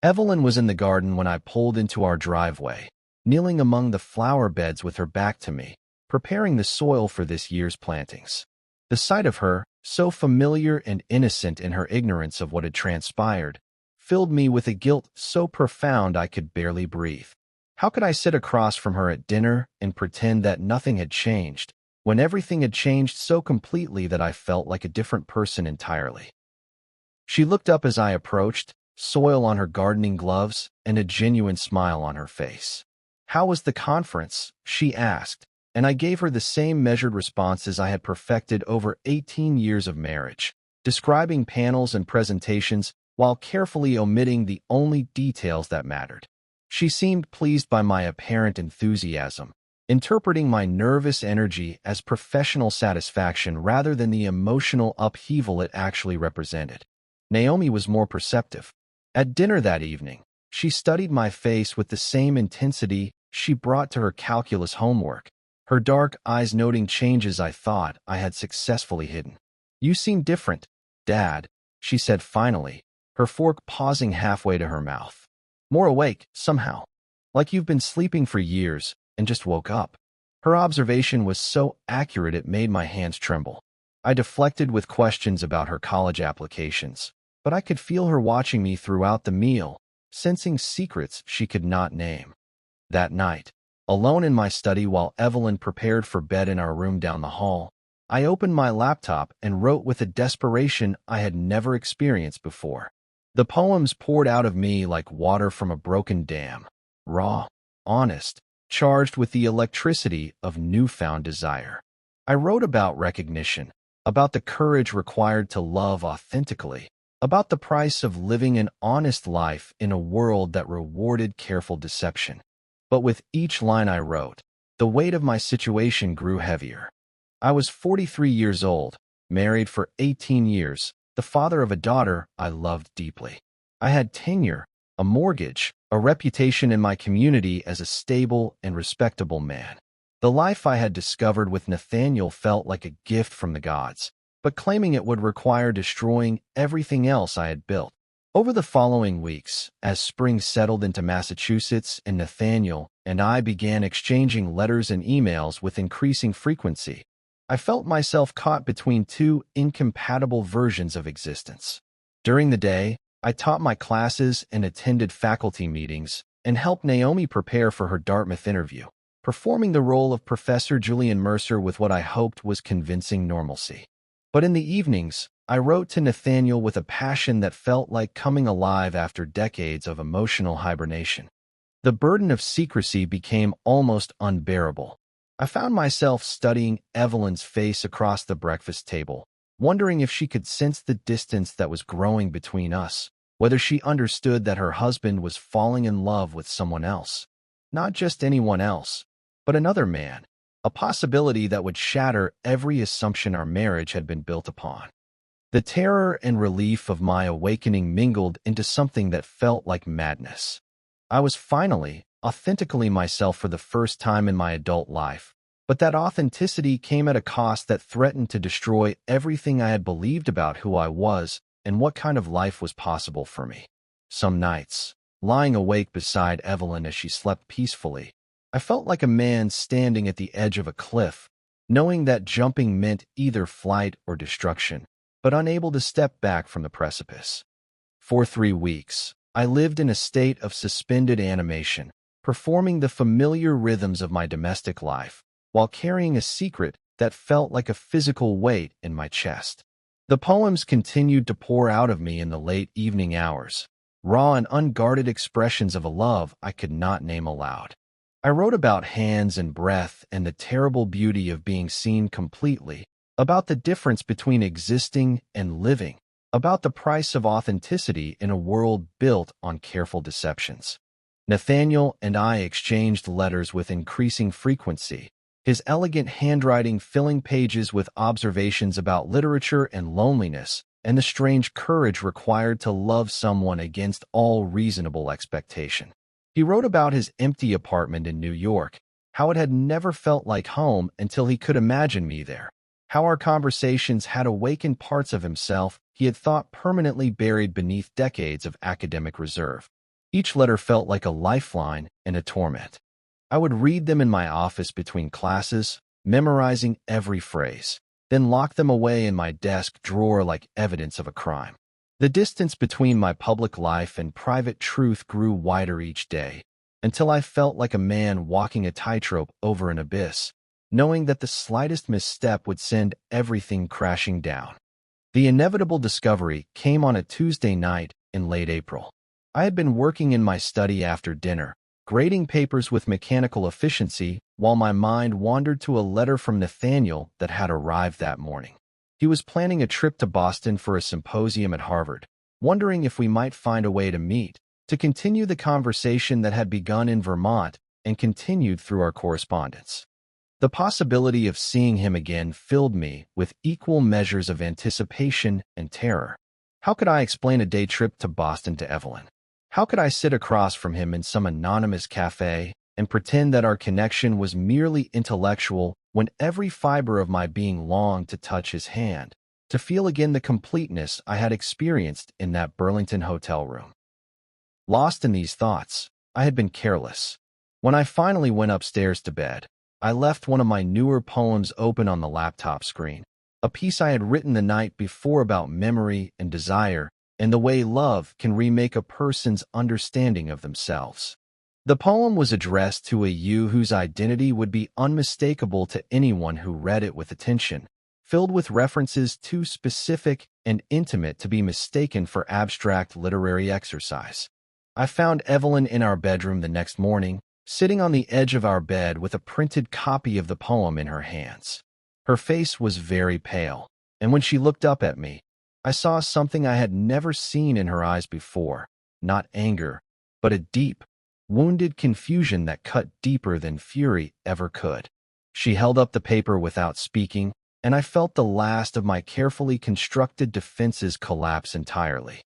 Evelyn was in the garden when I pulled into our driveway, kneeling among the flower beds with her back to me, preparing the soil for this year's plantings. The sight of her, so familiar and innocent in her ignorance of what had transpired, filled me with a guilt so profound I could barely breathe. How could I sit across from her at dinner and pretend that nothing had changed, when everything had changed so completely that I felt like a different person entirely? She looked up as I approached, soil on her gardening gloves and a genuine smile on her face. "How was the conference?" she asked, and I gave her the same measured responses I had perfected over 18 years of marriage, describing panels and presentations while carefully omitting the only details that mattered. She seemed pleased by my apparent enthusiasm, interpreting my nervous energy as professional satisfaction rather than the emotional upheaval it actually represented. Naomi was more perceptive. At dinner that evening, she studied my face with the same intensity she brought to her calculus homework, her dark eyes noting changes I thought I had successfully hidden. "You seem different, Dad," she said finally, her fork pausing halfway to her mouth. "More awake, somehow. Like you've been sleeping for years and just woke up." Her observation was so accurate it made my hands tremble. I deflected with questions about her college applications, but I could feel her watching me throughout the meal, sensing secrets she could not name. That night, alone in my study while Evelyn prepared for bed in our room down the hall, I opened my laptop and wrote with a desperation I had never experienced before. The poems poured out of me like water from a broken dam, raw, honest, charged with the electricity of newfound desire. I wrote about recognition, about the courage required to love authentically, about the price of living an honest life in a world that rewarded careful deception. But with each line I wrote, the weight of my situation grew heavier. I was 43 years old, married for 18 years, the father of a daughter I loved deeply. I had tenure, a mortgage, a reputation in my community as a stable and respectable man. The life I had discovered with Nathaniel felt like a gift from the gods, but claiming it would require destroying everything else I had built. Over the following weeks, as spring settled into Massachusetts and Nathaniel and I began exchanging letters and emails with increasing frequency, I felt myself caught between two incompatible versions of existence. During the day, I taught my classes and attended faculty meetings and helped Naomi prepare for her Dartmouth interview, performing the role of Professor Julian Mercer with what I hoped was convincing normalcy. But in the evenings, I wrote to Nathaniel with a passion that felt like coming alive after decades of emotional hibernation. The burden of secrecy became almost unbearable. I found myself studying Evelyn's face across the breakfast table, wondering if she could sense the distance that was growing between us, whether she understood that her husband was falling in love with someone else. Not just anyone else, but another man, a possibility that would shatter every assumption our marriage had been built upon. The terror and relief of my awakening mingled into something that felt like madness. I was finally, authentically myself for the first time in my adult life, but that authenticity came at a cost that threatened to destroy everything I had believed about who I was and what kind of life was possible for me. Some nights, lying awake beside Evelyn as she slept peacefully, I felt like a man standing at the edge of a cliff, knowing that jumping meant either flight or destruction, but unable to step back from the precipice. For 3 weeks, I lived in a state of suspended animation, performing the familiar rhythms of my domestic life, while carrying a secret that felt like a physical weight in my chest. The poems continued to pour out of me in the late evening hours, raw and unguarded expressions of a love I could not name aloud. I wrote about hands and breath and the terrible beauty of being seen completely, about the difference between existing and living, about the price of authenticity in a world built on careful deceptions. Nathaniel and I exchanged letters with increasing frequency, his elegant handwriting filling pages with observations about literature and loneliness, and the strange courage required to love someone against all reasonable expectation. He wrote about his empty apartment in New York, how it had never felt like home until he could imagine me there, how our conversations had awakened parts of himself he had thought permanently buried beneath decades of academic reserve. Each letter felt like a lifeline and a torment. I would read them in my office between classes, memorizing every phrase, then lock them away in my desk drawer like evidence of a crime. The distance between my public life and private truth grew wider each day, until I felt like a man walking a tightrope over an abyss, knowing that the slightest misstep would send everything crashing down. The inevitable discovery came on a Tuesday night in late April. I had been working in my study after dinner, grading papers with mechanical efficiency, while my mind wandered to a letter from Nathaniel that had arrived that morning. He was planning a trip to Boston for a symposium at Harvard, wondering if we might find a way to meet, to continue the conversation that had begun in Vermont and continued through our correspondence. The possibility of seeing him again filled me with equal measures of anticipation and terror. How could I explain a day trip to Boston to Evelyn? How could I sit across from him in some anonymous cafe and pretend that our connection was merely intellectual when every fiber of my being longed to touch his hand, to feel again the completeness I had experienced in that Burlington hotel room? Lost in these thoughts, I had been careless. When I finally went upstairs to bed, I left one of my newer poems open on the laptop screen, a piece I had written the night before about memory and desire and the way love can remake a person's understanding of themselves. The poem was addressed to a you whose identity would be unmistakable to anyone who read it with attention, filled with references too specific and intimate to be mistaken for abstract literary exercise. I found Evelyn in our bedroom the next morning, sitting on the edge of our bed with a printed copy of the poem in her hands. Her face was very pale, and when she looked up at me, I saw something I had never seen in her eyes before, not anger, but a deep, wounded confusion that cut deeper than fury ever could. She held up the paper without speaking, and I felt the last of my carefully constructed defenses collapse entirely.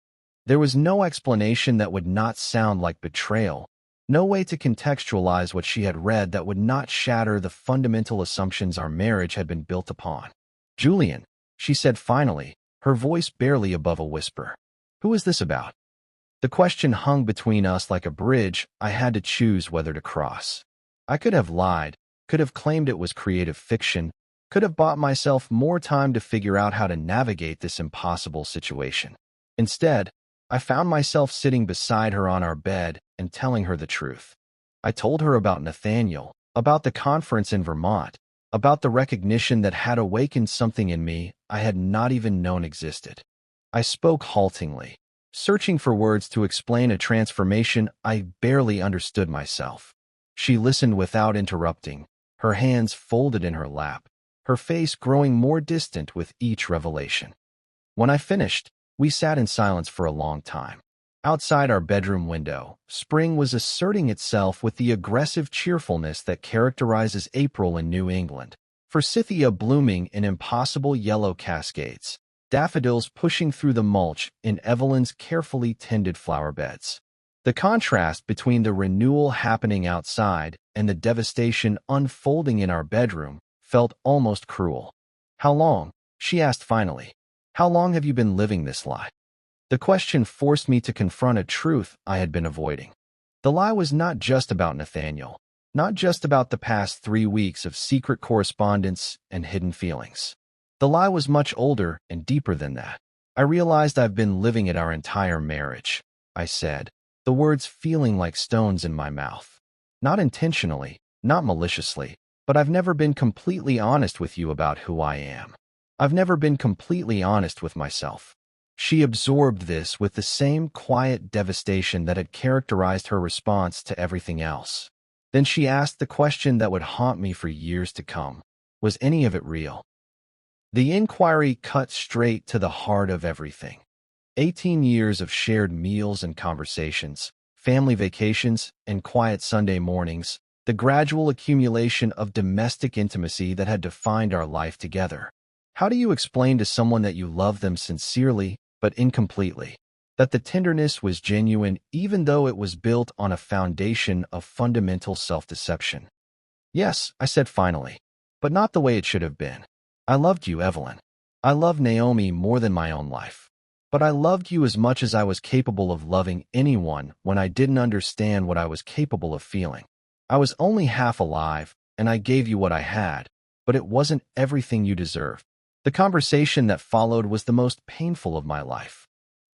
There was no explanation that would not sound like betrayal, no way to contextualize what she had read that would not shatter the fundamental assumptions our marriage had been built upon. "Julian," she said finally, her voice barely above a whisper. "Who is this about? The question hung between us like a bridge I had to choose whether to cross. I could have lied, could have claimed it was creative fiction, could have bought myself more time to figure out how to navigate this impossible situation. Instead, I found myself sitting beside her on our bed and telling her the truth. I told her about Nathaniel, about the conference in Vermont, about the recognition that had awakened something in me I had not even known existed. I spoke haltingly, searching for words to explain a transformation I barely understood myself. She listened without interrupting, her hands folded in her lap, her face growing more distant with each revelation. When I finished, we sat in silence for a long time. Outside our bedroom window, spring was asserting itself with the aggressive cheerfulness that characterizes April in New England. Forsythia blooming in impossible yellow cascades, daffodils pushing through the mulch in Evelyn's carefully tended flower beds. The contrast between the renewal happening outside and the devastation unfolding in our bedroom felt almost cruel. "How long?" she asked finally. "How long have you been living this lie?" The question forced me to confront a truth I had been avoiding. The lie was not just about Nathaniel, not just about the past 3 weeks of secret correspondence and hidden feelings. The lie was much older and deeper than that. "I realized I've been living it our entire marriage," I said, the words feeling like stones in my mouth. "Not intentionally, not maliciously, but I've never been completely honest with you about who I am. I've never been completely honest with myself." She absorbed this with the same quiet devastation that had characterized her response to everything else. Then she asked the question that would haunt me for years to come. Was any of it real? The inquiry cut straight to the heart of everything. 18 years of shared meals and conversations, family vacations, and quiet Sunday mornings, the gradual accumulation of domestic intimacy that had defined our life together. How do you explain to someone that you love them sincerely, but incompletely? That the tenderness was genuine even though it was built on a foundation of fundamental self-deception? "Yes," I said finally, "but not the way it should have been. I loved you, Evelyn. I loved Naomi more than my own life. But I loved you as much as I was capable of loving anyone when I didn't understand what I was capable of feeling. I was only half alive, and I gave you what I had, but it wasn't everything you deserved." The conversation that followed was the most painful of my life.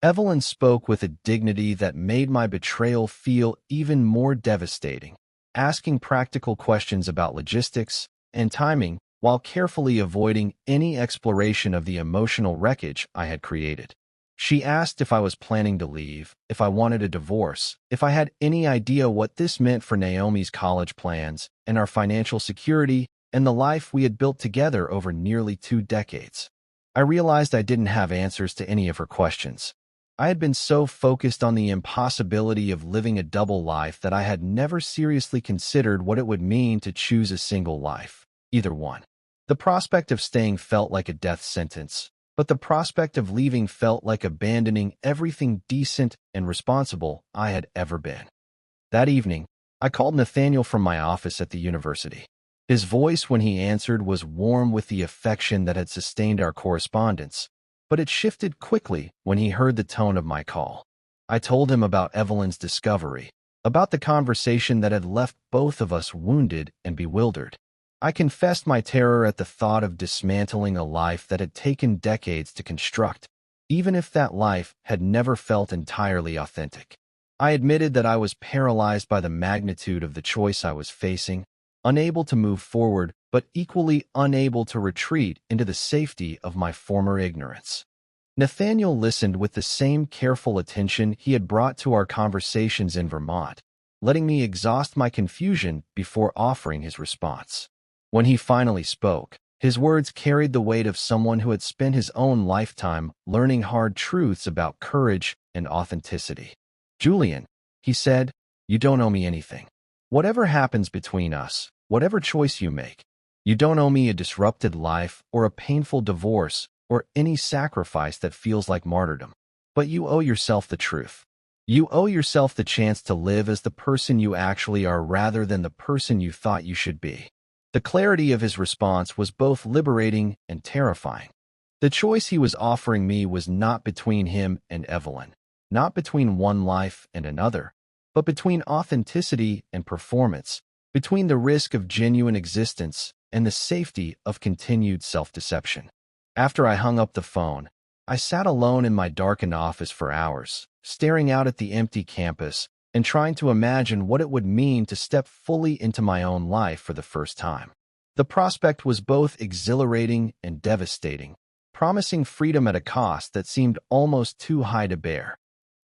Evelyn spoke with a dignity that made my betrayal feel even more devastating, asking practical questions about logistics and timing while carefully avoiding any exploration of the emotional wreckage I had created. She asked if I was planning to leave, if I wanted a divorce, if I had any idea what this meant for Naomi's college plans and our financial security and the life we had built together over nearly 2 decades. I realized I didn't have answers to any of her questions. I had been so focused on the impossibility of living a double life that I had never seriously considered what it would mean to choose a single life, either one. The prospect of staying felt like a death sentence, but the prospect of leaving felt like abandoning everything decent and responsible I had ever been. That evening, I called Nathaniel from my office at the university. His voice when he answered was warm with the affection that had sustained our correspondence, but it shifted quickly when he heard the tone of my call. I told him about Evelyn's discovery, about the conversation that had left both of us wounded and bewildered. I confessed my terror at the thought of dismantling a life that had taken decades to construct, even if that life had never felt entirely authentic. I admitted that I was paralyzed by the magnitude of the choice I was facing, unable to move forward, but equally unable to retreat into the safety of my former ignorance. Nathaniel listened with the same careful attention he had brought to our conversations in Vermont, letting me exhaust my confusion before offering his response. When he finally spoke, his words carried the weight of someone who had spent his own lifetime learning hard truths about courage and authenticity. "Julian," he said, "you don't owe me anything. Whatever happens between us, whatever choice you make, you don't owe me a disrupted life or a painful divorce or any sacrifice that feels like martyrdom. But you owe yourself the truth. You owe yourself the chance to live as the person you actually are rather than the person you thought you should be." The clarity of his response was both liberating and terrifying. The choice he was offering me was not between him and Evelyn, not between one life and another, but between authenticity and performance, between the risk of genuine existence and the safety of continued self-deception. After I hung up the phone, I sat alone in my darkened office for hours, staring out at the empty campus and trying to imagine what it would mean to step fully into my own life for the first time. The prospect was both exhilarating and devastating, promising freedom at a cost that seemed almost too high to bear.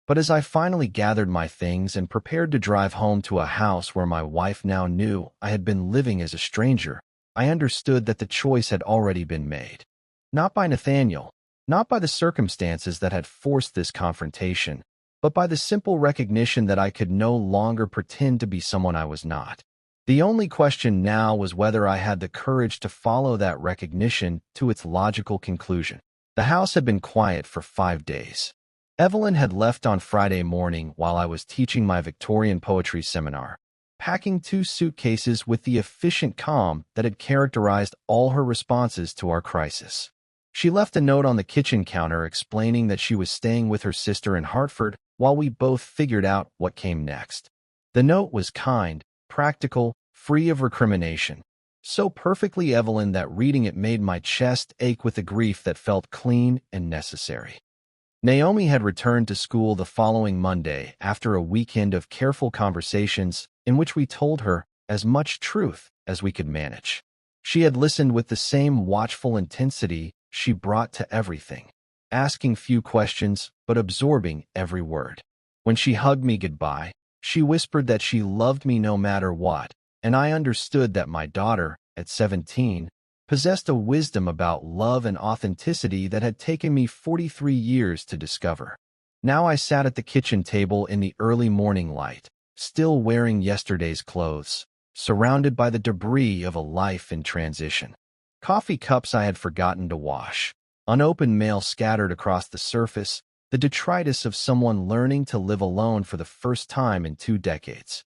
But as I finally gathered my things and prepared to drive home to a house where my wife now knew I had been living as a stranger, I understood that the choice had already been made. Not by Nathaniel, not by the circumstances that had forced this confrontation, but by the simple recognition that I could no longer pretend to be someone I was not. The only question now was whether I had the courage to follow that recognition to its logical conclusion. The house had been quiet for 5 days. Evelyn had left on Friday morning while I was teaching my Victorian poetry seminar, packing 2 suitcases with the efficient calm that had characterized all her responses to our crisis. She left a note on the kitchen counter explaining that she was staying with her sister in Hartford while we both figured out what came next. The note was kind, practical, free of recrimination, so perfectly Evelyn that reading it made my chest ache with a grief that felt clean and necessary. Naomi had returned to school the following Monday after a weekend of careful conversations in which we told her as much truth as we could manage. She had listened with the same watchful intensity she brought to everything, asking few questions but absorbing every word. When she hugged me goodbye, she whispered that she loved me no matter what, and I understood that my daughter, at 17, possessed a wisdom about love and authenticity that had taken me 43 years to discover. Now I sat at the kitchen table in the early morning light, still wearing yesterday's clothes, surrounded by the debris of a life in transition. Coffee cups I had forgotten to wash, unopened mail scattered across the surface, the detritus of someone learning to live alone for the first time in 2 decades.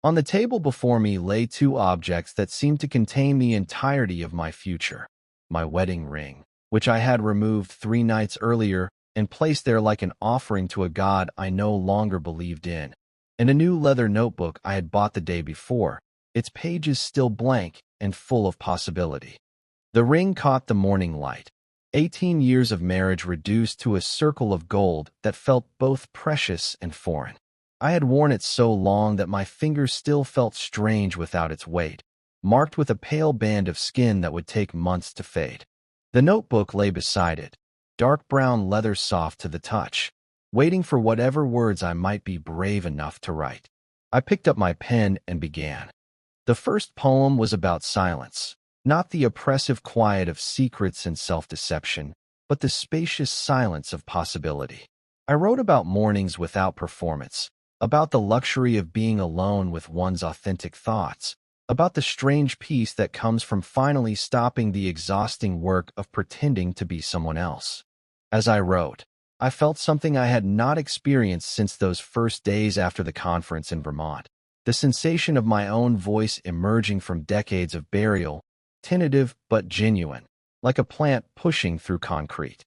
On the table before me lay 2 objects that seemed to contain the entirety of my future. My wedding ring, which I had removed 3 nights earlier and placed there like an offering to a god I no longer believed in, and a new leather notebook I had bought the day before, its pages still blank and full of possibility. The ring caught the morning light. 18 years of marriage reduced to a circle of gold that felt both precious and foreign. I had worn it so long that my fingers still felt strange without its weight, marked with a pale band of skin that would take months to fade. The notebook lay beside it, dark brown leather soft to the touch, waiting for whatever words I might be brave enough to write. I picked up my pen and began. The first poem was about silence, not the oppressive quiet of secrets and self-deception, but the spacious silence of possibility. I wrote about mornings without performance, about the luxury of being alone with one's authentic thoughts, about the strange peace that comes from finally stopping the exhausting work of pretending to be someone else. As I wrote, I felt something I had not experienced since those first days after the conference in Vermont, the sensation of my own voice emerging from decades of burial, tentative but genuine, like a plant pushing through concrete.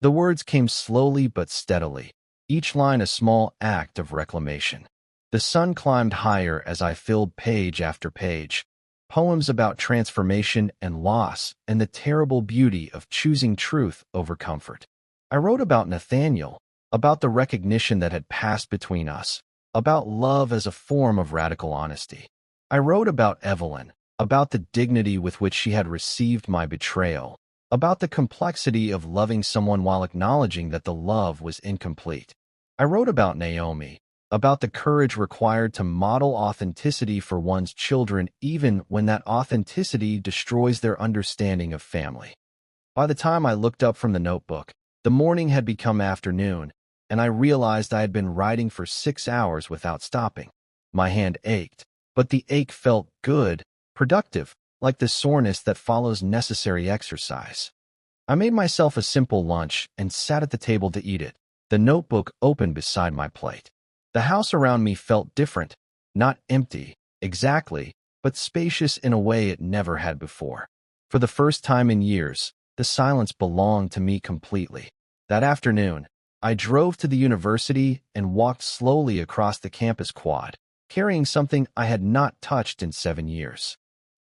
The words came slowly but steadily, each line a small act of reclamation. The sun climbed higher as I filled page after page, poems about transformation and loss and the terrible beauty of choosing truth over comfort. I wrote about Nathaniel, about the recognition that had passed between us, about love as a form of radical honesty. I wrote about Evelyn, about the dignity with which she had received my betrayal, about the complexity of loving someone while acknowledging that the love was incomplete. I wrote about Naomi, about the courage required to model authenticity for one's children even when that authenticity destroys their understanding of family. By the time I looked up from the notebook, the morning had become afternoon, and I realized I had been writing for 6 hours without stopping. My hand ached, but the ache felt good, productive, like the soreness that follows necessary exercise. I made myself a simple lunch and sat at the table to eat it, the notebook open beside my plate. The house around me felt different, not empty, exactly, but spacious in a way it never had before. For the first time in years, the silence belonged to me completely. That afternoon, I drove to the university and walked slowly across the campus quad, carrying something I had not touched in 7 years.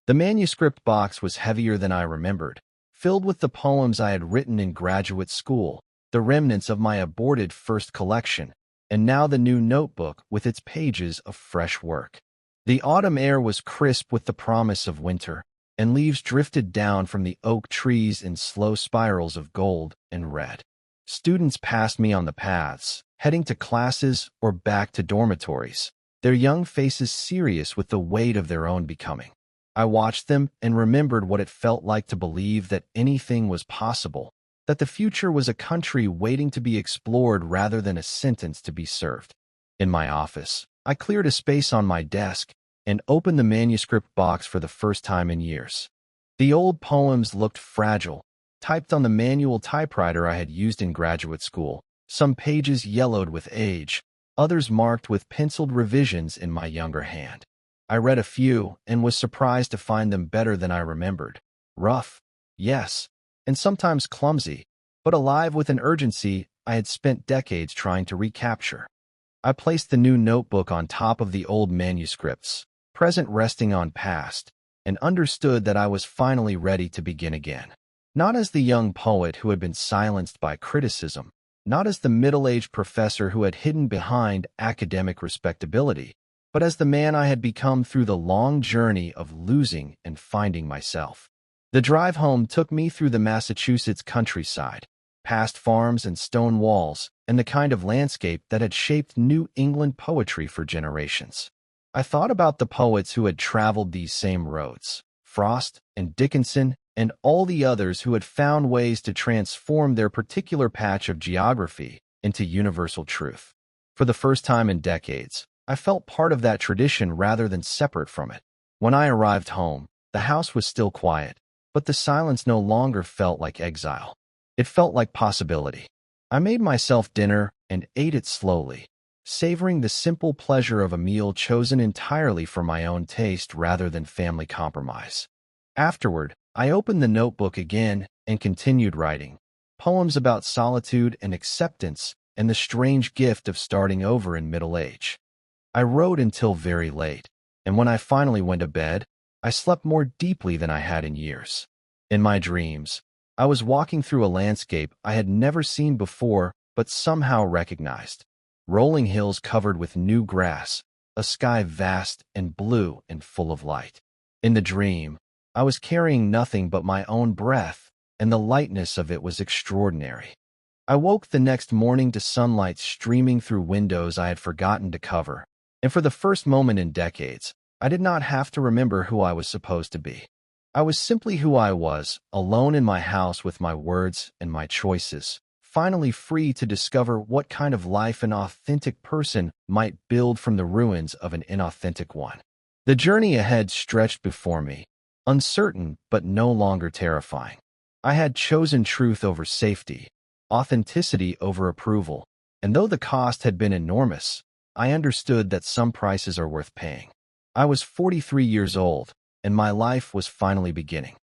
The manuscript box was heavier than I remembered, filled with the poems I had written in graduate school, the remnants of my aborted first collection, and now the new notebook with its pages of fresh work. The autumn air was crisp with the promise of winter, and leaves drifted down from the oak trees in slow spirals of gold and red. Students passed me on the paths, heading to classes or back to dormitories, their young faces serious with the weight of their own becoming. I watched them and remembered what it felt like to believe that anything was possible, that the future was a country waiting to be explored rather than a sentence to be served. In my office, I cleared a space on my desk and opened the manuscript box for the first time in years. The old poems looked fragile, typed on the manual typewriter I had used in graduate school, some pages yellowed with age, others marked with penciled revisions in my younger hand. I read a few and was surprised to find them better than I remembered. Rough, yes, and sometimes clumsy, but alive with an urgency I had spent decades trying to recapture. I placed the new notebook on top of the old manuscripts, present resting on past, and understood that I was finally ready to begin again. Not as the young poet who had been silenced by criticism, not as the middle-aged professor who had hidden behind academic respectability, but as the man I had become through the long journey of losing and finding myself. The drive home took me through the Massachusetts countryside, past farms and stone walls, and the kind of landscape that had shaped New England poetry for generations. I thought about the poets who had traveled these same roads, Frost and Dickinson, and all the others who had found ways to transform their particular patch of geography into universal truth. For the first time in decades, I felt part of that tradition rather than separate from it. When I arrived home, the house was still quiet, but the silence no longer felt like exile. It felt like possibility. I made myself dinner and ate it slowly, savoring the simple pleasure of a meal chosen entirely for my own taste rather than family compromise. Afterward, I opened the notebook again and continued writing, poems about solitude and acceptance and the strange gift of starting over in middle age. I wrote until very late, and when I finally went to bed, I slept more deeply than I had in years. In my dreams, I was walking through a landscape I had never seen before but somehow recognized. Rolling hills covered with new grass, a sky vast and blue and full of light. In the dream, I was carrying nothing but my own breath, and the lightness of it was extraordinary. I woke the next morning to sunlight streaming through windows I had forgotten to cover, and for the first moment in decades, I did not have to remember who I was supposed to be. I was simply who I was, alone in my house with my words and my choices, finally free to discover what kind of life an authentic person might build from the ruins of an inauthentic one. The journey ahead stretched before me, uncertain but no longer terrifying. I had chosen truth over safety, authenticity over approval, and though the cost had been enormous, I understood that some prices are worth paying. I was 43 years old, and my life was finally beginning.